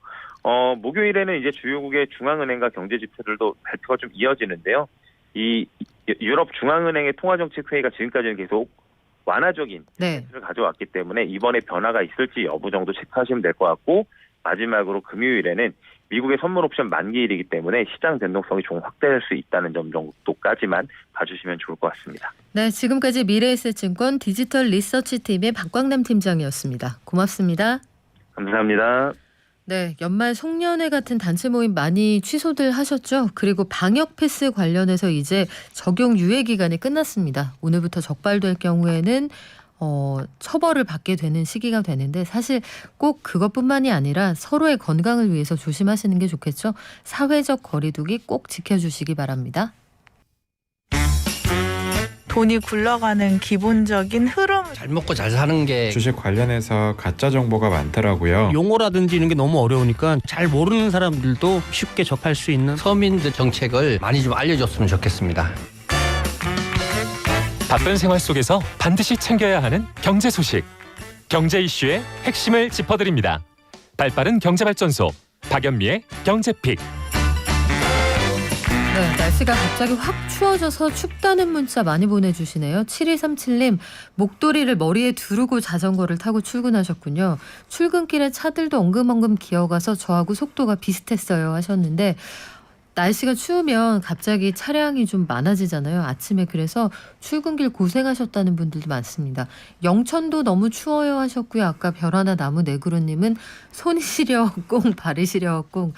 S12: 목요일에는 이제 주요국의 중앙은행과 경제지표들도 발표가 좀 이어지는데요. 이 유럽 중앙은행의 통화정책회의가 지금까지는 계속 완화적인 스탠스를 가져왔기 때문에 이번에 변화가 있을지 여부 정도 체크하시면 될 것 같고 마지막으로 금요일에는 미국의 선물 옵션 만기일이기 때문에 시장 변동성이 좀 확대될 수 있다는 점 정도까지만 봐주시면 좋을 것 같습니다.
S2: 네, 지금까지 미래에셋증권 디지털 리서치팀의 박광남 팀장이었습니다. 고맙습니다.
S12: 감사합니다.
S2: 네, 연말 송년회 같은 단체 모임 많이 취소들 하셨죠? 그리고 방역 패스 관련해서 이제 적용 유예 기간이 끝났습니다. 오늘부터 적발될 경우에는 처벌을 받게 되는 시기가 되는데 사실 꼭 그것뿐만이 아니라 서로의 건강을 위해서 조심하시는 게 좋겠죠. 사회적 거리두기 꼭 지켜주시기 바랍니다.
S13: 돈이 굴러가는 기본적인 흐름.
S14: 잘 먹고 잘 사는 게
S15: 주식 관련해서 가짜 정보가 많더라고요.
S14: 용어라든지 이런 게 너무 어려우니까 잘 모르는 사람들도 쉽게 접할 수 있는 서민들 정책을 많이 좀 알려줬으면 좋겠습니다.
S10: 바쁜 생활 속에서 반드시 챙겨야 하는 경제 소식. 경제 이슈의 핵심을 짚어드립니다. 발빠른 경제발전소 박연미의 경제픽.
S2: 네, 날씨가 갑자기 확 추워져서 춥다는 문자 많이 보내주시네요. 7237님, 목도리를 머리에 두르고 자전거를 타고 출근하셨군요. 출근길에 차들도 엉금엉금 기어가서 저하고 속도가 비슷했어요 하셨는데 날씨가 추우면 갑자기 차량이 좀 많아지잖아요. 아침에 그래서 출근길 고생하셨다는 분들도 많습니다. 영천도 너무 추워요 하셨고요. 아까 별하나 나무 네그루님은 손이 시려 꽁 발이 시려 꽁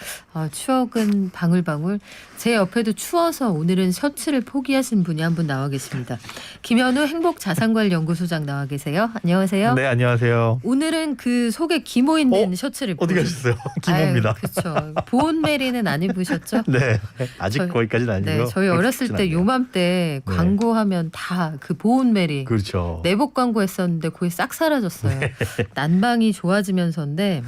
S2: 추억은 방울방울. 제 옆에도 추워서 오늘은 셔츠를 포기하신 분이 한 분 나와 계십니다. 김현우 행복자산관리연구소장 나와 계세요. 안녕하세요.
S16: 네, 안녕하세요.
S2: 오늘은 그 속에 기모 있는 셔츠를
S16: 어디 가셨어요? 기모입니다.
S2: 그렇죠. 보온메리는 안 입으셨죠?
S16: 네. 네. 아직 거기까지는 아니고.
S2: 네, 저희 어렸을 때 요맘때
S16: 네.
S2: 광고하면 다 그 보온메리
S16: 그렇죠.
S2: 내복 광고했었는데 거의 싹 사라졌어요.
S16: 네.
S2: 난방이 좋아지면서인데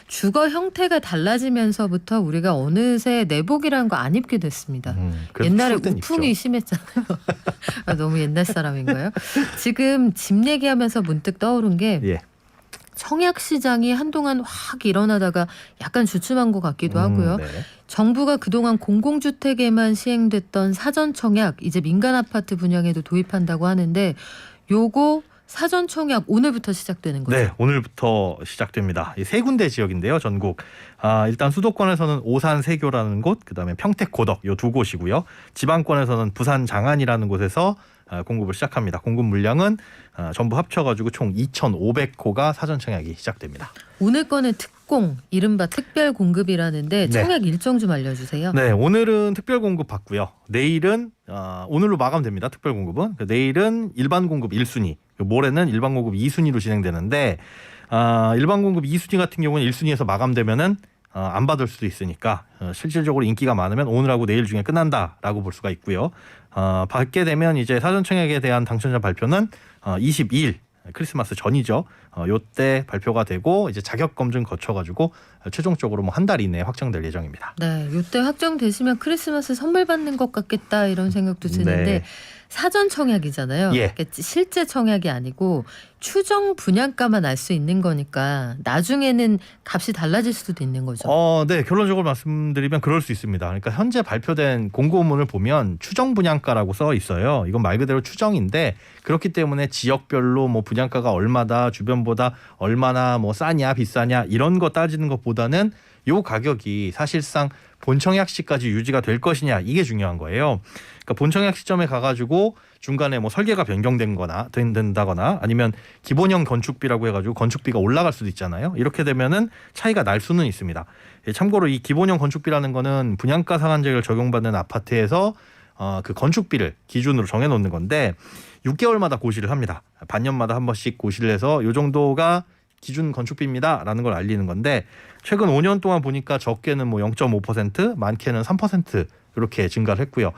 S2: 주거 형태가 달라지면서부터 우리가 어느새 내복이라는 거 안 입게 됐습니다.
S16: 그래도
S2: 옛날에
S16: 추울 땐
S2: 우풍이
S16: 입죠.
S2: 심했잖아요. 아, 너무 옛날 사람인가요? 지금 집 얘기하면서 문득 떠오른 게
S16: 예.
S2: 청약 시장이 한동안 확 일어나다가 약간 주춤한 것 같기도 하고요.
S16: 네.
S2: 정부가 그동안 공공주택에만 시행됐던 사전 청약 이제 민간 아파트 분양에도 도입한다고 하는데 요거 사전 청약 오늘부터 시작되는 거죠.
S16: 네, 오늘부터 시작됩니다. 이 세 군데 지역인데요, 전국. 일단 수도권에서는 오산 세교라는 곳, 그다음에 평택 고덕 요 두 곳이고요. 지방권에서는 부산 장안이라는 곳에서 공급을 시작합니다. 공급 물량은 전부 합쳐가지고 총 2,500호가 사전 청약이 시작됩니다.
S2: 오늘 거는 특공, 이른바 특별 공급이라는데 청약 일정 좀 알려주세요.
S16: 네, 오늘은 특별 공급 받고요. 내일은 오늘로 마감됩니다. 특별 공급은. 내일은 일반 공급 1순위, 모레는 일반 공급 2순위로 진행되는데 일반 공급 2순위 같은 경우는 1순위에서 마감되면은 안 받을 수도 있으니까 실질적으로 인기가 많으면 오늘하고 내일 중에 끝난다라고 볼 수가 있고요. 받게 되면 이제 사전 청약에 대한 당첨자 발표는 22일 크리스마스 전이죠. 요때 발표가 되고 이제 자격 검증 거쳐가지고 최종적으로 뭐 한 달 이내에 확정될 예정입니다.
S2: 네, 요때 확정되시면 크리스마스 선물 받는 것 같겠다 이런 생각도 드는데
S16: 네.
S2: 사전 청약이잖아요.
S16: 예.
S2: 그러니까 실제 청약이 아니고 추정 분양가만 알 수 있는 거니까 나중에는 값이 달라질 수도 있는 거죠.
S16: 네, 결론적으로 말씀드리면 그럴 수 있습니다. 그러니까 현재 발표된 공고문을 보면 추정 분양가라고 써 있어요. 이건 말 그대로 추정인데 그렇기 때문에 지역별로 뭐 분양가가 얼마다, 주변보다 얼마나 뭐 싸냐 비싸냐 이런 거 따지는 것보다는 요 가격이 사실상 본청약 시까지 유지가 될 것이냐 이게 중요한 거예요. 그러니까 본청약 시점에 가가지고 중간에 뭐 설계가 변경된다거나 아니면 기본형 건축비라고 해가지고 건축비가 올라갈 수도 있잖아요. 이렇게 되면은 차이가 날 수는 있습니다. 참고로 이 기본형 건축비라는 거는 분양가 상한제를 적용받는 아파트에서 그 건축비를 기준으로 정해놓는 건데 6개월마다 고시를 합니다. 반년마다 한 번씩 고시를 해서 요 정도가 기준 건축비입니다라는 걸 알리는 건데 최근 5년 동안 보니까 적게는 뭐 0.5%, 많게는 3% 이렇게 증가를 했고요.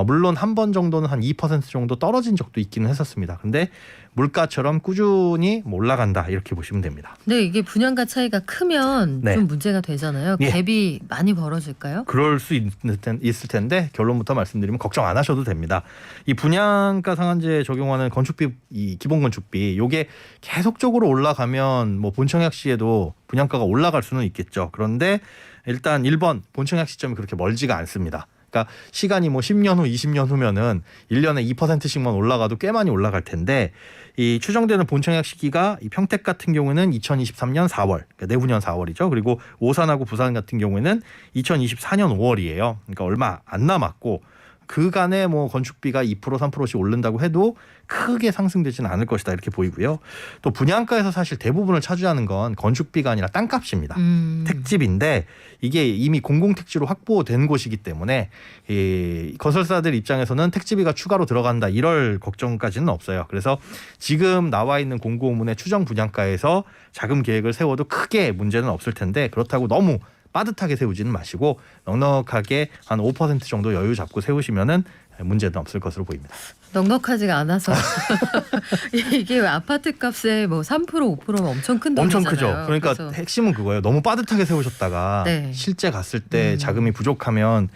S16: 물론 한 번 정도는 한 2% 정도 떨어진 적도 있기는 했었습니다. 근데 물가처럼 꾸준히 올라간다 이렇게 보시면 됩니다.
S2: 네, 이게 분양가 차이가 크면
S16: 네.
S2: 좀 문제가 되잖아요.
S16: 예.
S2: 갭이 많이 벌어질까요?
S16: 그럴 수 있을 텐데 결론부터 말씀드리면 걱정 안 하셔도 됩니다. 이 분양가 상한제 적용하는 건축비, 이 기본 건축비 요게 계속적으로 올라가면 뭐 본청약 시에도 분양가가 올라갈 수는 있겠죠. 그런데 일단 1번 본청약 시점이 그렇게 멀지가 않습니다. 그러니까 시간이 뭐 10년 후, 20년 후면은 1년에 2%씩만 올라가도 꽤 많이 올라갈 텐데 이 추정되는 본청약 시기가 이 평택 같은 경우는 2023년 4월, 그러니까 내후년 4월이죠. 그리고 오산하고 부산 같은 경우에는 2024년 5월이에요. 그러니까 얼마 안 남았고 그간에 뭐 건축비가 2% 3%씩 오른다고 해도 크게 상승되지는 않을 것이다 이렇게 보이고요. 또 분양가에서 사실 대부분을 차지하는 건 건축비가 아니라 땅값입니다. 택지비인데 이게 이미 공공택지로 확보된 곳이기 때문에 이 건설사들 입장에서는 택지비가 추가로 들어간다 이럴 걱정까지는 없어요. 그래서 지금 나와 있는 공고문의 추정 분양가에서 자금 계획을 세워도 크게 문제는 없을 텐데 그렇다고 너무 빠듯하게 세우지는 마시고 넉넉하게 한 5% 정도 여유 잡고 세우시면은 문제는 없을 것으로 보입니다.
S2: 넉넉하지가 않아서 이게 아파트 값에 뭐 3% 5%면 엄청 큰 돈이잖아요.
S16: 엄청 크죠. 그러니까
S2: 그래서.
S16: 핵심은 그거예요. 너무 빠듯하게 세우셨다가
S2: 네.
S16: 실제 갔을 때 자금이 부족하면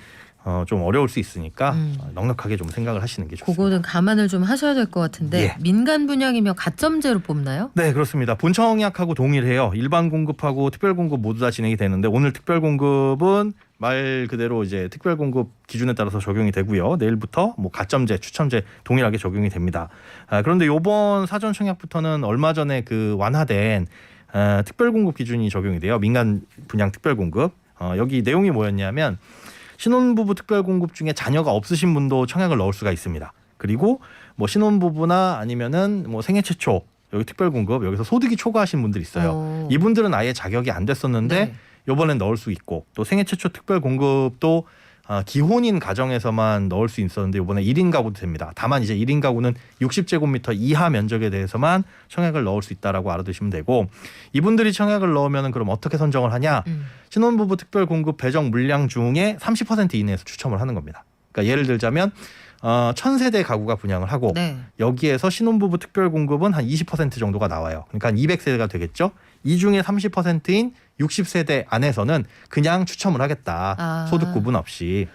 S16: 좀 어려울 수 있으니까 넉넉하게 좀 생각을 하시는 게 좋습니다.
S2: 그거는 감안을 좀 하셔야 될 것 같은데
S16: 예.
S2: 민간 분양이면 가점제로 뽑나요?
S16: 네, 그렇습니다. 본청약하고 동일해요. 일반 공급하고 특별 공급 모두 다 진행이 되는데 오늘 특별 공급은 말 그대로 이제 특별 공급 기준에 따라서 적용이 되고요. 내일부터 뭐 가점제, 추첨제 동일하게 적용이 됩니다. 그런데 이번 사전 청약부터는 얼마 전에 그 완화된 특별 공급 기준이 적용이 돼요. 민간 분양 특별 공급. 여기 내용이 뭐였냐면 신혼부부 특별 공급 중에 자녀가 없으신 분도 청약을 넣을 수가 있습니다. 그리고 뭐 신혼부부나 아니면은 뭐 생애 최초 여기 특별 공급 여기서 소득이 초과하신 분들 있어요. 이분들은 아예 자격이 안 됐었는데
S2: 네.
S16: 이번엔 넣을 수 있고 또 생애 최초 특별 공급도 기혼인 가정에서만 넣을 수 있었는데 이번에 1인 가구도 됩니다. 다만 이제 1인 가구는 60제곱미터 이하 면적에 대해서만 청약을 넣을 수 있다라고 알아두시면 되고, 이분들이 청약을 넣으면 그럼 어떻게 선정을 하냐? 신혼부부 특별공급 배정 물량 중에 30% 이내에서 추첨을 하는 겁니다. 그러니까 예를 들자면 1000세대 가구가 분양을 하고 여기에서 신혼부부 특별공급은 한 20% 정도가 나와요. 그러니까 한 200세대가 되겠죠. 이 중에 30%인 60세대 안에서는 그냥 추첨을 하겠다. 소득 구분 없이.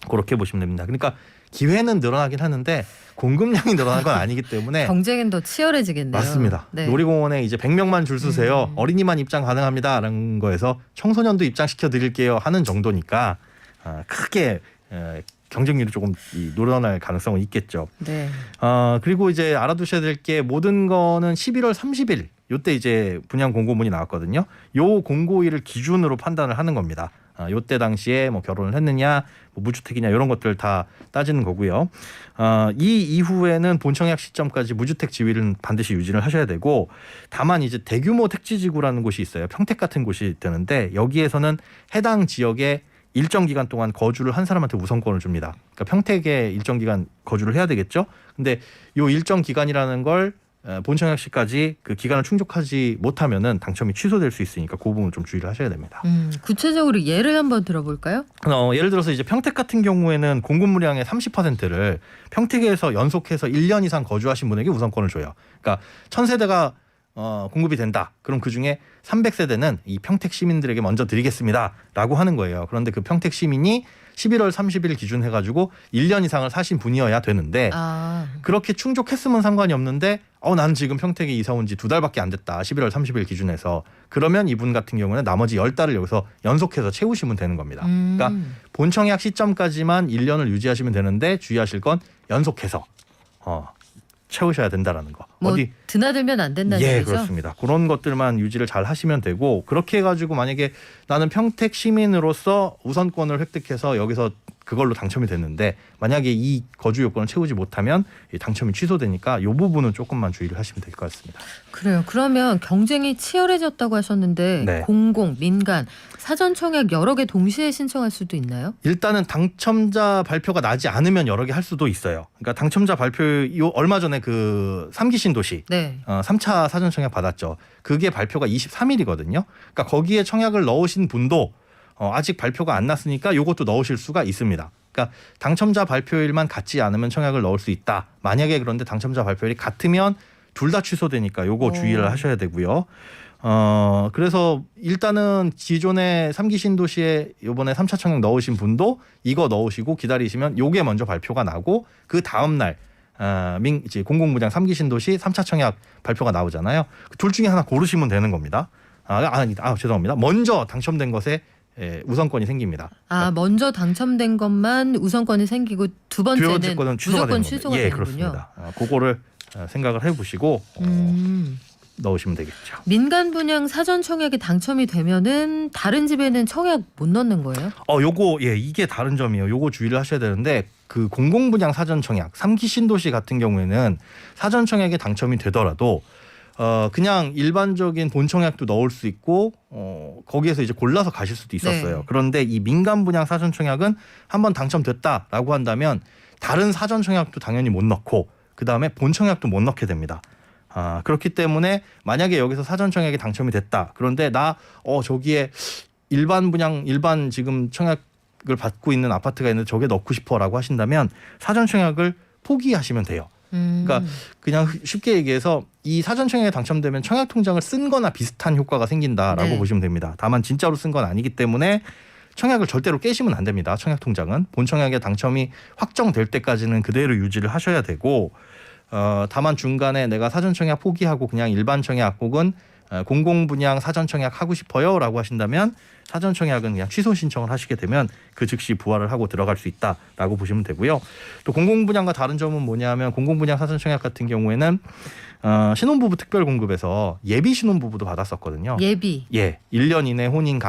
S16: 그렇게 보시면 됩니다. 그러니까 기회는 늘어나긴 하는데 공급량이 늘어나는 건 아니기 때문에
S2: 경쟁은 더 치열해지겠네요.
S16: 맞습니다.
S2: 네.
S16: 놀이공원에 이제 100명만 줄 서세요. 어린이만 입장 가능합니다라는 거에서 청소년도 입장시켜 드릴게요 하는 정도니까 크게 경쟁률이 조금 늘어날 가능성은 있겠죠.
S2: 네.
S16: 그리고 이제 알아두셔야 될 게 모든 거는 11월 30일 요때 이제 분양 공고문이 나왔거든요. 요 공고일을 기준으로 판단을 하는 겁니다. 요때 당시에 뭐 결혼을 했느냐, 뭐 무주택이냐 이런 것들 다 따지는 거고요. 이 이후에는 본청약 시점까지 무주택 지위를 반드시 유지를 하셔야 되고, 다만 이제 대규모 택지지구라는 곳이 있어요. 평택 같은 곳이 되는데 여기에서는 해당 지역에 일정 기간 동안 거주를 한 사람한테 우선권을 줍니다. 그러니까 평택에 일정 기간 거주를 해야 되겠죠. 근데 요 일정 기간이라는 걸 본청약 시까지 그 기간을 충족하지 못하면은 당첨이 취소될 수 있으니까 그 부분 좀 주의를 하셔야 됩니다.
S2: 구체적으로 예를 한번 들어볼까요?
S16: 예를 들어서 이제 평택 같은 경우에는 공급 물량의 30%를 평택에서 연속해서 1년 이상 거주하신 분에게 우선권을 줘요. 그러니까 1000세대가 공급이 된다. 그럼 그중에 300세대는 이 평택 시민들에게 먼저 드리겠습니다라고 하는 거예요. 그런데 그 평택 시민이 11월 30일 기준 해가지고 1년 이상을 사신 분이어야 되는데 그렇게 충족했으면 상관이 없는데 나는 지금 평택에 이사 온 지 2달밖에 안 됐다. 11월 30일 기준에서. 그러면 이분 같은 경우는 나머지 10달을 여기서 연속해서 채우시면 되는 겁니다. 그러니까 본청약 시점까지만 1년을 유지하시면 되는데 주의하실 건 연속해서 채우셔야 된다라는 거.
S2: 어디 드나들면 안 된다는
S16: 얘기죠?
S2: 얘기죠?
S16: 그렇습니다. 그런 것들만 유지를 잘 하시면 되고, 그렇게 해가지고 만약에 나는 평택 시민으로서 우선권을 획득해서 여기서 그걸로 당첨이 됐는데 만약에 이 거주 요건을 채우지 못하면 당첨이 취소되니까 이 부분은 조금만 주의를 하시면 될 것 같습니다.
S2: 그래요. 그러면 경쟁이 치열해졌다고 하셨는데 공공, 민간, 사전 청약 여러 개 동시에 신청할 수도 있나요?
S16: 일단은 당첨자 발표가 나지 않으면 여러 개 할 수도 있어요. 그러니까 당첨자 발표 얼마 전에 그 3기 신도시 3차 사전 청약 받았죠. 그게 발표가 23일이거든요. 그러니까 거기에 청약을 넣으신 분도 아직 발표가 안 났으니까 이것도 넣으실 수가 있습니다. 그러니까 당첨자 발표일만 같지 않으면 청약을 넣을 수 있다. 만약에 그런데 당첨자 발표일이 같으면 둘 다 취소되니까 요거 주의를 하셔야 되고요. 그래서 일단은 기존에 3기 신도시에 이번에 3차 청약 넣으신 분도 이거 넣으시고 기다리시면 요게 먼저 발표가 나고 그 다음 날 이제 공공분양 3기 신도시 3차 청약 발표가 나오잖아요. 둘 중에 하나 고르시면 되는 겁니다. 죄송합니다. 먼저 당첨된 것에 우선권이 생깁니다.
S2: 먼저 당첨된 것만 우선권이 생기고 두 번째는
S16: 무조건 취소가
S2: 되는군요.
S16: 예, 그렇습니다. 그거를 생각을 해보시고 넣으시면 되겠죠.
S2: 민간 분양 사전 청약에 당첨이 되면은 다른 집에는 청약 못 넣는 거예요?
S16: 이게 다른 점이에요. 요거 주의를 하셔야 되는데 그 공공분양 사전 청약 3기 신도시 같은 경우에는 사전 청약에 당첨이 되더라도 그냥 일반적인 본청약도 넣을 수 있고 거기에서 이제 골라서 가실 수도 있었어요. 그런데 이 민간 분양 사전 청약은 한번 당첨됐다라고 한다면 다른 사전 청약도 당연히 못 넣고 그 다음에 본청약도 못 넣게 됩니다. 그렇기 때문에 만약에 여기서 사전 청약에 당첨이 됐다. 그런데 나 저기에 일반 지금 청약을 받고 있는 아파트가 있는데 저게 넣고 싶어라고 하신다면 사전 청약을 포기하시면 돼요. 그러니까 그냥 쉽게 얘기해서 이 사전 청약에 당첨되면 청약 통장을 쓴 거나 비슷한 효과가 생긴다라고 보시면 됩니다. 다만 진짜로 쓴 건 아니기 때문에 청약을 절대로 깨시면 안 됩니다. 청약 통장은 본 청약에 당첨이 확정될 때까지는 그대로 유지를 하셔야 되고, 다만 중간에 내가 사전 청약 포기하고 그냥 일반 청약 혹은 공공분양 사전 청약 하고 싶어요라고 하신다면 사전 청약은 그냥 취소 신청을 하시게 되면 그 즉시 부활을 하고 들어갈 수 있다라고 보시면 되고요. 또 공공분양과 다른 점은 뭐냐면 공공분양 사전 청약 같은 경우에는 신혼부부 특별공급에서 예비 신혼부부도 받았었거든요.
S2: 예비.
S16: 1년 이내 혼인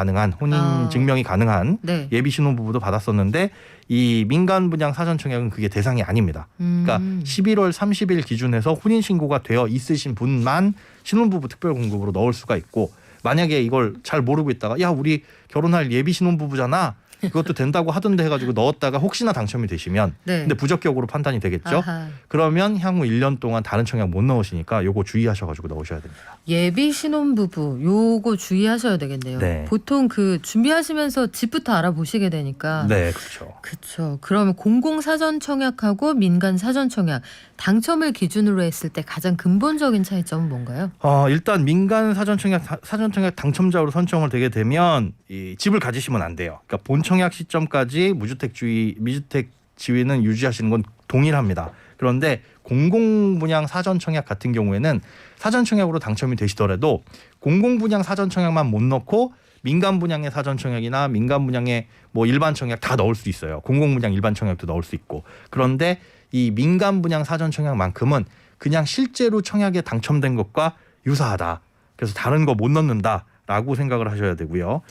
S16: 증명이 가능한 예비 신혼부부도 받았었는데 이 민간 분양 사전 청약은 그게 대상이 아닙니다. 그러니까 11월 30일 기준에서 혼인 신고가 되어 있으신 분만 신혼부부 특별공급으로 넣을 수가 있고, 만약에 이걸 잘 모르고 있다가 우리 결혼할 예비 신혼부부잖아 그것도 된다고 하던데 해가지고 넣었다가 혹시나 당첨이 되시면
S2: 네.
S16: 근데 부적격으로 판단이 되겠죠.
S2: 아하.
S16: 그러면 향후 1년 동안 다른 청약 못 넣으시니까 요거 주의하셔가지고 넣으셔야 됩니다.
S2: 예비 신혼부부 요거 주의하셔야 되겠네요.
S16: 네.
S2: 보통 그 준비하시면서 집부터 알아보시게 되니까.
S16: 네, 그렇죠.
S2: 그렇죠. 그러면 공공 사전 청약하고 민간 사전 청약 당첨을 기준으로 했을 때 가장 근본적인 차이점은 뭔가요?
S16: 일단 민간 사전 청약 당첨자로 선정을 되게 되면 이 집을 가지시면 안 돼요. 그러니까 본 청약 시점까지 미주택 지위는 유지하시는 건 동일합니다. 그런데 공공 분양 사전 청약 같은 경우에는 사전 청약으로 당첨이 되시더라도 공공 분양 사전 청약만 못 넣고 민간 분양의 사전 청약이나 민간 분양의 뭐 일반 청약 다 넣을 수 있어요. 공공 분양 일반 청약도 넣을 수 있고. 그런데 이 민간 분양 사전 청약만큼은 그냥 실제로 청약에 당첨된 것과 유사하다. 그래서 다른 거 못 넣는다라고 생각을 하셔야 되고요.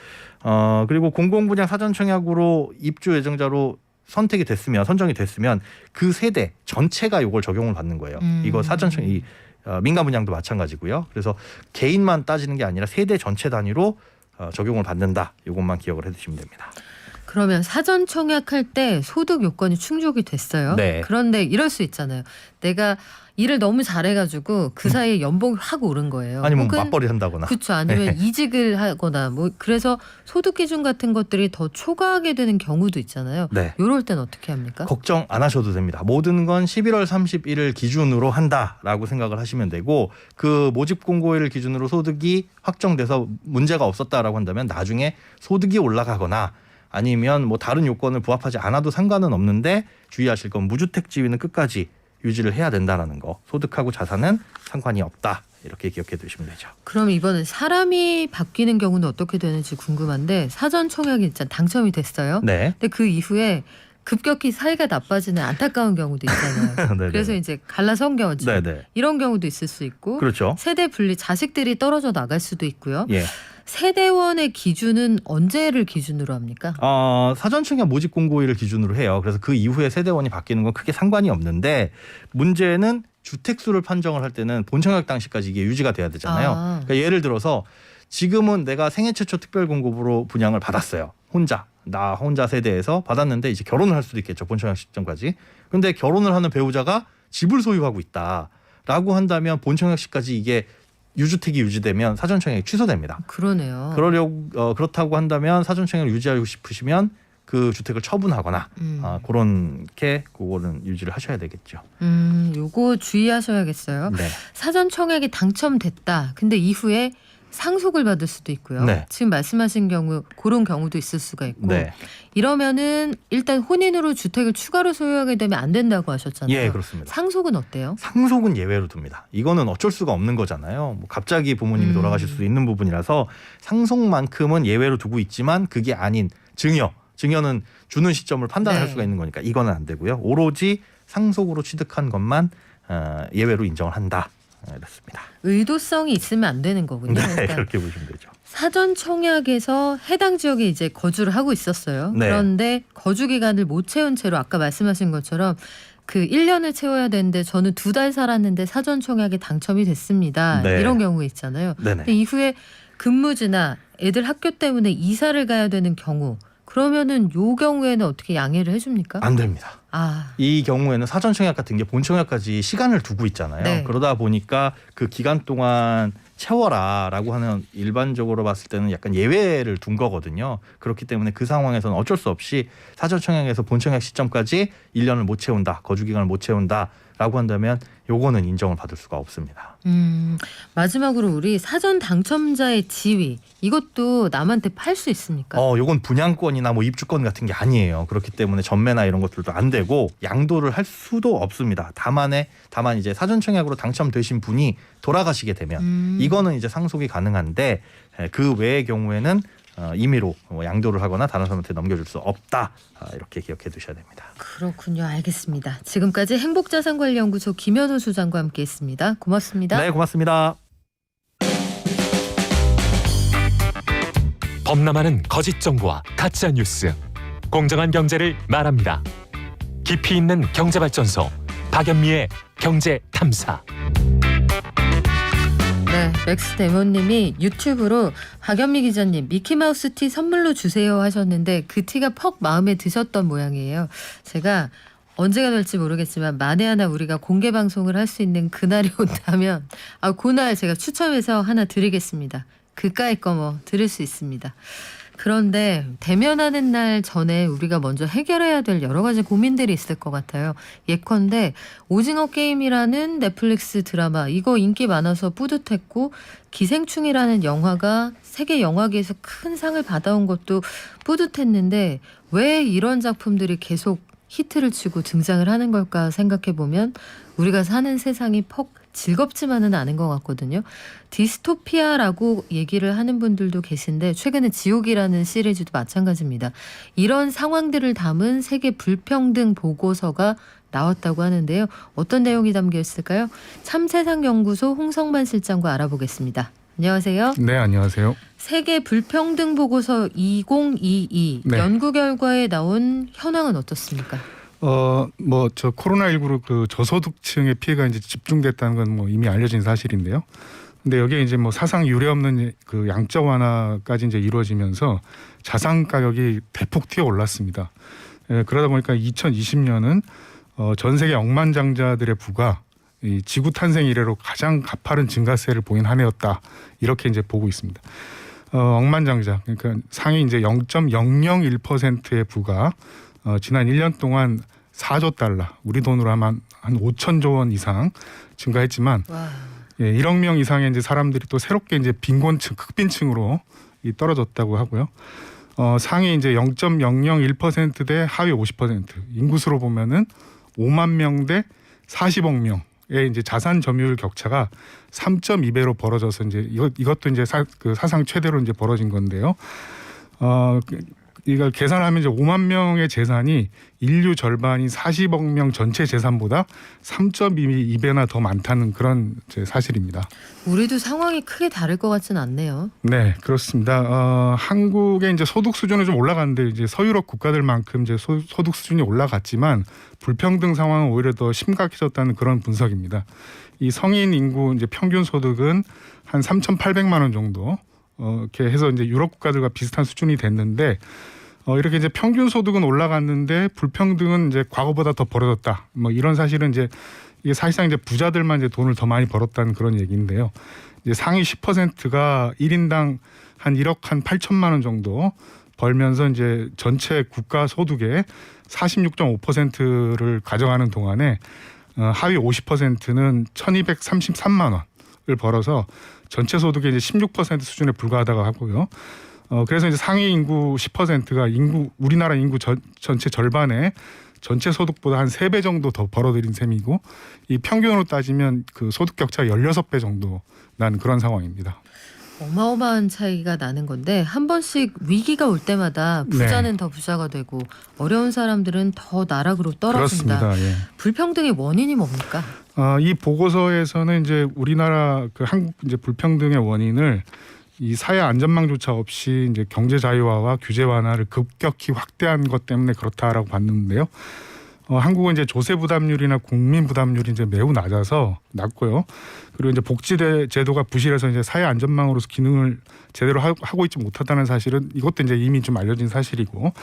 S16: 그리고 공공 분양 사전 청약으로 입주 예정자로 선정이 됐으면 그 세대 전체가 이걸 적용을 받는 거예요. 이거 사전 청약 민간 분양도 마찬가지고요. 그래서 개인만 따지는 게 아니라 세대 전체 단위로 적용을 받는다. 이것만 기억을 해두시면 됩니다.
S2: 그러면 사전 청약할 때 소득 요건이 충족이 됐어요.
S16: 네.
S2: 그런데 이럴 수 있잖아요. 내가 일을 너무 잘해가지고 그 사이에 연봉이 확 오른 거예요.
S16: 아니면
S2: 혹은
S16: 맞벌이 한다거나.
S2: 그렇죠. 아니면
S16: 네.
S2: 이직을 하거나 뭐 그래서 소득 기준 같은 것들이 더 초과하게 되는 경우도 있잖아요.
S16: 네.
S2: 이럴 땐 어떻게 합니까?
S16: 걱정 안 하셔도 됩니다. 모든 건 11월 31일 기준으로 한다라고 생각을 하시면 되고 그 모집 공고일 기준으로 소득이 확정돼서 문제가 없었다라고 한다면 나중에 소득이 올라가거나 아니면 뭐 다른 요건을 부합하지 않아도 상관은 없는데 주의하실 건 무주택 지위는 끝까지 유지를 해야 된다라는 거. 소득하고 자산은 상관이 없다. 이렇게 기억해 두시면 되죠.
S2: 그럼 이번엔 사람이 바뀌는 경우는 어떻게 되는지 궁금한데 사전 청약이 일단 당첨이 됐어요.
S16: 네.
S2: 근데 그 이후에 급격히 사이가 나빠지는 안타까운 경우도 있잖아요.
S16: 네네.
S2: 그래서 이제 갈라선 경우죠.
S16: 네네.
S2: 이런 경우도 있을 수 있고
S16: 그렇죠.
S2: 세대 분리 자식들이 떨어져 나갈 수도 있고요.
S16: 예.
S2: 세대원의 기준은 언제를 기준으로 합니까?
S16: 사전 청약 모집 공고일을 기준으로 해요. 그래서 그 이후에 세대원이 바뀌는 건 크게 상관이 없는데 문제는 주택수를 판정을 할 때는 본 청약 당시까지 이게 유지가 돼야 되잖아요. 그러니까 예를 들어서 지금은 내가 생애 최초 특별 공급으로 분양을 받았어요. 나 혼자 세대에서 받았는데 이제 결혼을 할 수도 있겠죠. 본 청약 시점까지. 근데 결혼을 하는 배우자가 집을 소유하고 있다라고 한다면 본 청약 시까지 이게 유주택이 유지되면 사전 청약이 취소됩니다.
S2: 그러네요.
S16: 그렇다고 한다면 사전 청약을 유지하고 싶으시면 그 주택을 처분하거나 그거는 유지를 하셔야 되겠죠.
S2: 요거 주의하셔야겠어요.
S16: 네.
S2: 사전 청약이 당첨됐다. 근데 이후에 상속을 받을 수도 있고요.
S16: 네.
S2: 지금 말씀하신 경우 그런 경우도 있을 수가 있고
S16: 네.
S2: 이러면은 일단 혼인으로 주택을 추가로 소유하게 되면 안 된다고 하셨잖아요.
S16: 예, 그렇습니다.
S2: 상속은 어때요?
S16: 상속은 예외로 둡니다. 이거는 어쩔 수가 없는 거잖아요. 뭐 갑자기 부모님이 돌아가실 수도 있는 부분이라서 상속만큼은 예외로 두고 있지만 그게 아닌 증여는 주는 시점을 판단할 수가 있는 거니까 이거는 안 되고요. 오로지 상속으로 취득한 것만 예외로 인정을 한다. 이렇습니다.
S2: 의도성이 있으면 안 되는 거군요.
S16: 네,
S2: 그러니까
S16: 그렇게 보시면 되죠.
S2: 사전 청약에서 해당 지역에 이제 거주를 하고 있었어요.
S16: 네.
S2: 그런데 거주 기간을 못 채운 채로 아까 말씀하신 것처럼 그 1년을 채워야 되는데 저는 2달 살았는데 사전 청약에 당첨이 됐습니다.
S16: 네.
S2: 이런 경우 있잖아요.
S16: 네네.
S2: 근데 이후에 근무지나 애들 학교 때문에 이사를 가야 되는 경우 그러면은 요 경우에는 어떻게 양해를 해줍니까?
S16: 안 됩니다. 이 경우에는 사전 청약 같은 게 본 청약까지 시간을 두고 있잖아요.
S2: 네.
S16: 그러다 보니까 그 기간 동안 채워라라고 하는 일반적으로 봤을 때는 약간 예외를 둔 거거든요. 그렇기 때문에 그 상황에서는 어쩔 수 없이 사전 청약에서 본 청약 시점까지 1년을 못 채운다, 거주 기간을 못 채운다라고 한다면 요거는 인정을 받을 수가 없습니다.
S2: 마지막으로 우리 사전 당첨자의 지위 이것도 남한테 팔 수 있습니까?
S16: 요건 분양권이나 뭐 입주권 같은 게 아니에요. 그렇기 때문에 전매나 이런 것들도 안 되고 양도를 할 수도 없습니다. 다만 이제 사전 청약으로 당첨되신 분이 돌아가시게 되면 이거는 이제 상속이 가능한데 그 외의 경우에는 임의로 양도를 하거나 다른 사람한테 넘겨줄 수 없다. 이렇게 기억해 두셔야 됩니다.
S2: 그렇군요. 알겠습니다. 지금까지 행복자산관리연구소 김현우 소장과 함께했습니다. 고맙습니다.
S16: 네, 고맙습니다.
S10: 범람하는 거짓 정보와 가짜 뉴스, 공정한 경제를 말합니다. 깊이 있는 경제발전소 박연미의 경제탐사.
S2: 네, 네, 맥스 데모님이 유튜브로 박연미 기자님 미키마우스 티 선물로 주세요 하셨는데 그 티가 퍽 마음에 드셨던 모양이에요. 제가 언제가 될지 모르겠지만 만에 하나 우리가 공개 방송을 할 수 있는 그날이 온다면 그날 제가 추첨해서 하나 드리겠습니다. 그까이 거 뭐 드릴 수 있습니다. 그런데 대면하는 날 전에 우리가 먼저 해결해야 될 여러 가지 고민들이 있을 것 같아요. 예컨대 오징어 게임이라는 넷플릭스 드라마 이거 인기 많아서 뿌듯했고 기생충이라는 영화가 세계 영화계에서 큰 상을 받아온 것도 뿌듯했는데 왜 이런 작품들이 계속 히트를 치고 등장을 하는 걸까 생각해보면 우리가 사는 세상이 퍽 즐겁지만은 않은 것 같거든요. 디스토피아라고 얘기를 하는 분들도 계신데 최근에 지옥이라는 시리즈도 마찬가지입니다. 이런 상황들을 담은 세계 불평등 보고서가 나왔다고 하는데요. 어떤 내용이 담겨 있을까요? 참세상연구소 홍성만 실장과 알아보겠습니다. 안녕하세요.
S17: 네, 안녕하세요.
S2: 세계 불평등 보고서 2022
S17: 네.
S2: 연구 결과에 나온 현황은 어떻습니까?
S17: 저 코로나19로 그 저소득층의 피해가 이제 집중됐다는 건 뭐 이미 알려진 사실인데요. 근데 여기에 이제 뭐 사상 유례 없는 그 양적 완화까지 이제 이루어지면서 자산 가격이 대폭 튀어 올랐습니다. 그러다 보니까 2020년은 전 세계 억만장자들의 부가 이 지구 탄생 이래로 가장 가파른 증가세를 보인 한 해였다. 이렇게 이제 보고 있습니다. 억만장자 그러니까 상위 이제 0.001%의 부가 지난 1년 동안 4조 달러, 우리 돈으로 하면 한 5천조 원 이상 증가했지만, 예, 1억 명 이상의 이제 사람들이 또 새롭게 이제 빈곤층, 극빈층으로 떨어졌다고 하고요. 상위 이제 0.001% 대 하위 50%, 인구수로 보면은 5만 명 대 40억 명의 이제 자산 점유율 격차가 3.2배로 벌어져서 이제 이것도 이제 사상 최대로 이제 벌어진 건데요. 이걸 계산하면 이제 5만 명의 재산이 인류 절반인 40억 명 전체 재산보다 3.2배나 더 많다는 그런 이제 사실입니다.
S2: 우리도 상황이 크게 다를 것 같지는 않네요.
S17: 네, 그렇습니다. 한국의 이제 소득 수준은 좀 올라갔는데 이제 서유럽 국가들만큼 이제 소득 수준이 올라갔지만 불평등 상황은 오히려 더 심각해졌다는 그런 분석입니다. 이 성인 인구 이제 평균 소득은 한 3,800만 원 정도. 이렇게 해서 이제 유럽 국가들과 비슷한 수준이 됐는데 이렇게 이제 평균 소득은 올라갔는데 불평등은 이제 과거보다 더 벌어졌다. 뭐 이런 사실은 이제 이게 사실상 이제 부자들만 이제 돈을 더 많이 벌었다는 그런 얘기인데요. 이제 상위 10%가 1인당 한 1억 한 8천만 원 정도 벌면서 이제 전체 국가 소득의 46.5%를 가져가는 동안에 하위 50%는 1,233만 원을 벌어서 전체 소득의 이제 16% 수준에 불과하다고 하고요. 그래서 이제 상위 인구 10%가 우리나라 인구 전체 절반의 전체 소득보다 한 3배 정도 더 벌어들인 셈이고 이 평균으로 따지면 그 소득 격차가 16배 정도 나는 그런 상황입니다.
S2: 어마어마한 차이가 나는 건데 한 번씩 위기가 올 때마다 부자는
S17: 네.
S2: 더 부자가 되고 어려운 사람들은 더 나락으로 떨어진다.
S17: 그렇습니다. 예.
S2: 불평등의 원인이 뭡니까?
S17: 이 보고서에서는 이제 우리나라 그 한국 이제 불평등의 원인을 이 사회 안전망조차 없이 이제 경제 자유화와 규제 완화를 급격히 확대한 것 때문에 그렇다라고 봤는데요. 한국은 이제 조세 부담률이나 국민 부담률이 이제 매우 낮고요. 그리고 이제 복지 제도가 부실해서 이제 사회 안전망으로서 기능을 제대로 하고 있지 못하다는 사실은 이것도 이제 이미 좀 알려진 사실이고.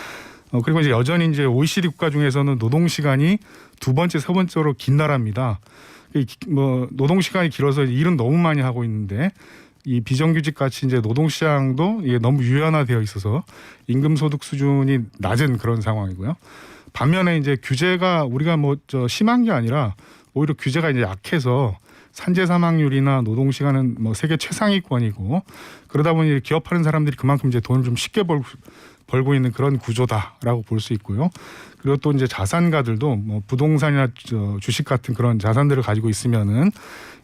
S17: 그리고 이제 여전히 이제 OECD 국가 중에서는 노동 시간이 두 번째, 세 번째로 긴 나라입니다. 뭐 노동 시간이 길어서 일은 너무 많이 하고 있는데 이 비정규직 같이 이제 노동 시장도 이게 너무 유연화되어 있어서 임금 소득 수준이 낮은 그런 상황이고요. 반면에 이제 규제가 우리가 심한 게 아니라 오히려 규제가 이제 약해서 산재 사망률이나 노동 시간은 뭐 세계 최상위권이고 그러다 보니 기업하는 사람들이 그만큼 이제 돈을 좀 쉽게 벌고 있는 그런 구조다라고 볼 수 있고요. 그리고 또 이제 자산가들도 뭐 부동산이나 주식 같은 그런 자산들을 가지고 있으면은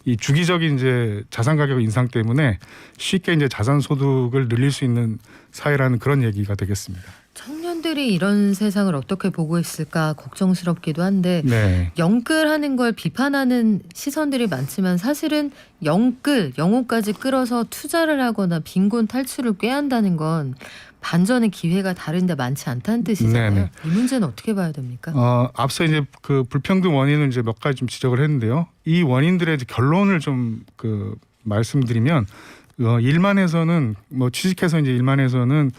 S17: 이 주기적인 이제 자산 가격 인상 때문에 쉽게 이제 자산 소득을 늘릴 수 있는 사회라는 그런 얘기가 되겠습니다.
S2: 청년들이 이런 세상을 어떻게 보고 있을까 걱정스럽기도 한데
S17: 네.
S2: 영끌하는 걸 비판하는 시선들이 많지만 사실은 영혼까지 끌어서 투자를 하거나 빈곤 탈출을 꾀한다는 건 반전의 기회가 다른데 많지 않다는 뜻이잖아요.
S17: 네네.
S2: 이 문제는 어떻게 봐야 됩니까?
S17: 앞서 이제 그 불평등 원인을 이제 몇 가지 좀 지적을 했는데요. 이 원인들의 이제 결론을 좀 말씀드리면 일만 해서는 뭐 취직해서 이제 일만 해서는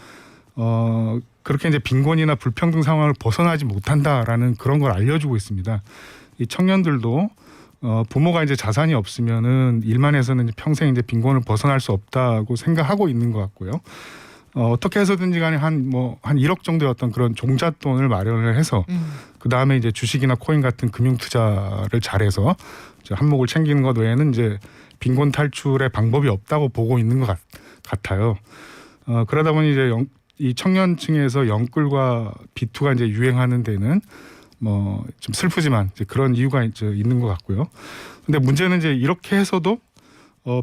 S17: 그렇게 이제 빈곤이나 불평등 상황을 벗어나지 못한다라는 그런 걸 알려주고 있습니다. 이 청년들도 부모가 이제 자산이 없으면은 일만 해서는 이제 평생 이제 빈곤을 벗어날 수 없다고 생각하고 있는 것 같고요. 어떻게 해서든지 간에 한 1억 정도의 어떤 그런 종잣돈을 마련을 해서 그 다음에 이제 주식이나 코인 같은 금융 투자를 잘해서 이제 한몫을 챙기는 것 외에는 이제 빈곤 탈출의 방법이 없다고 보고 있는 것 같아요. 그러다 보니 이제 이 청년층에서 영끌과 비투가 이제 유행하는 데는 뭐 좀 슬프지만 이제 그런 이유가 이제 있는 것 같고요. 근데 문제는 이제 이렇게 해서도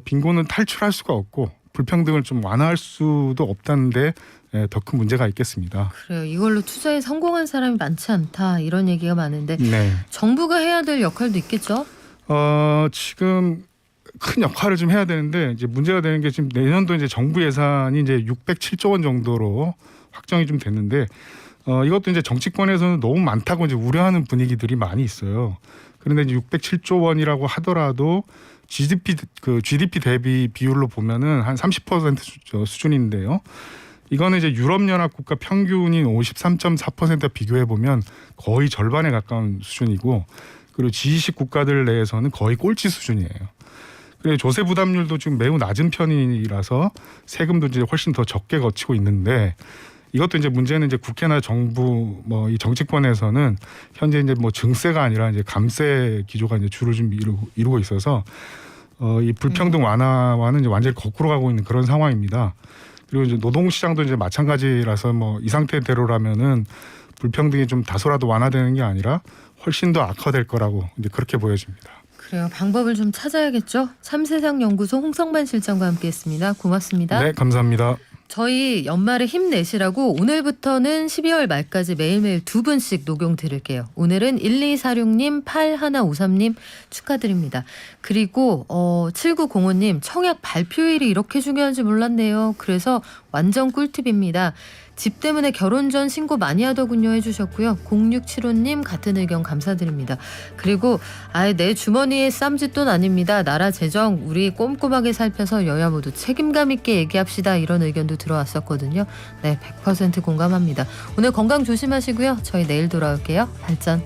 S17: 빈곤은 탈출할 수가 없고 불평등을 좀 완화할 수도 없다는데 더 큰 문제가 있겠습니다.
S2: 그래요. 이걸로 투자에 성공한 사람이 많지 않다 이런 얘기가 많은데
S17: 네.
S2: 정부가 해야 될 역할도 있겠죠?
S17: 지금 큰 역할을 좀 해야 되는데 이제 문제가 되는 게 지금 내년도 이제 정부 예산이 이제 607조 원 정도로 확정이 좀 됐는데 이것도 이제 정치권에서는 너무 많다고 이제 우려하는 분위기들이 많이 있어요. 그런데 이제 607조 원이라고 하더라도 GDP 대비 비율로 보면은 한 30% 수준인데요. 이거는 이제 유럽연합 국가 평균인 53.4% 비교해 보면 거의 절반에 가까운 수준이고, 그리고 G20 국가들 내에서는 거의 꼴찌 수준이에요. 그리고 조세 부담률도 지금 매우 낮은 편이라서 세금도 이제 훨씬 더 적게 거치고 있는데, 이것도 이제 문제는 이제 국회나 정부 뭐 이 정치권에서는 현재 이제 뭐 증세가 아니라 이제 감세 기조가 이제 주를 좀 이루고 있어서 이 불평등 완화와는 이제 완전히 거꾸로 가고 있는 그런 상황입니다. 그리고 이제 노동시장도 이제 마찬가지라서 뭐 이 상태대로라면은 불평등이 좀 다소라도 완화되는 게 아니라 훨씬 더 악화될 거라고 이제 그렇게 보여집니다.
S2: 그래요. 방법을 좀 찾아야겠죠. 참세상연구소 홍성만 실장과 함께했습니다. 고맙습니다.
S17: 네, 감사합니다.
S2: 저희 연말에 힘내시라고 오늘부터는 12월 말까지 매일매일 2분씩 녹용 드릴게요. 오늘은 1246님, 8153님 축하드립니다. 그리고 7905님 청약 발표일이 이렇게 중요한지 몰랐네요. 그래서 완전 꿀팁입니다. 집 때문에 결혼 전 신고 많이 하더군요 해주셨고요. 0675님 같은 의견 감사드립니다. 그리고 아예 내 주머니에 쌈짓돈 아닙니다. 나라 재정 우리 꼼꼼하게 살펴서 여야 모두 책임감 있게 얘기합시다. 이런 의견도 들어왔었거든요. 네, 100% 공감합니다. 오늘 건강 조심하시고요. 저희 내일 돌아올게요. 발전.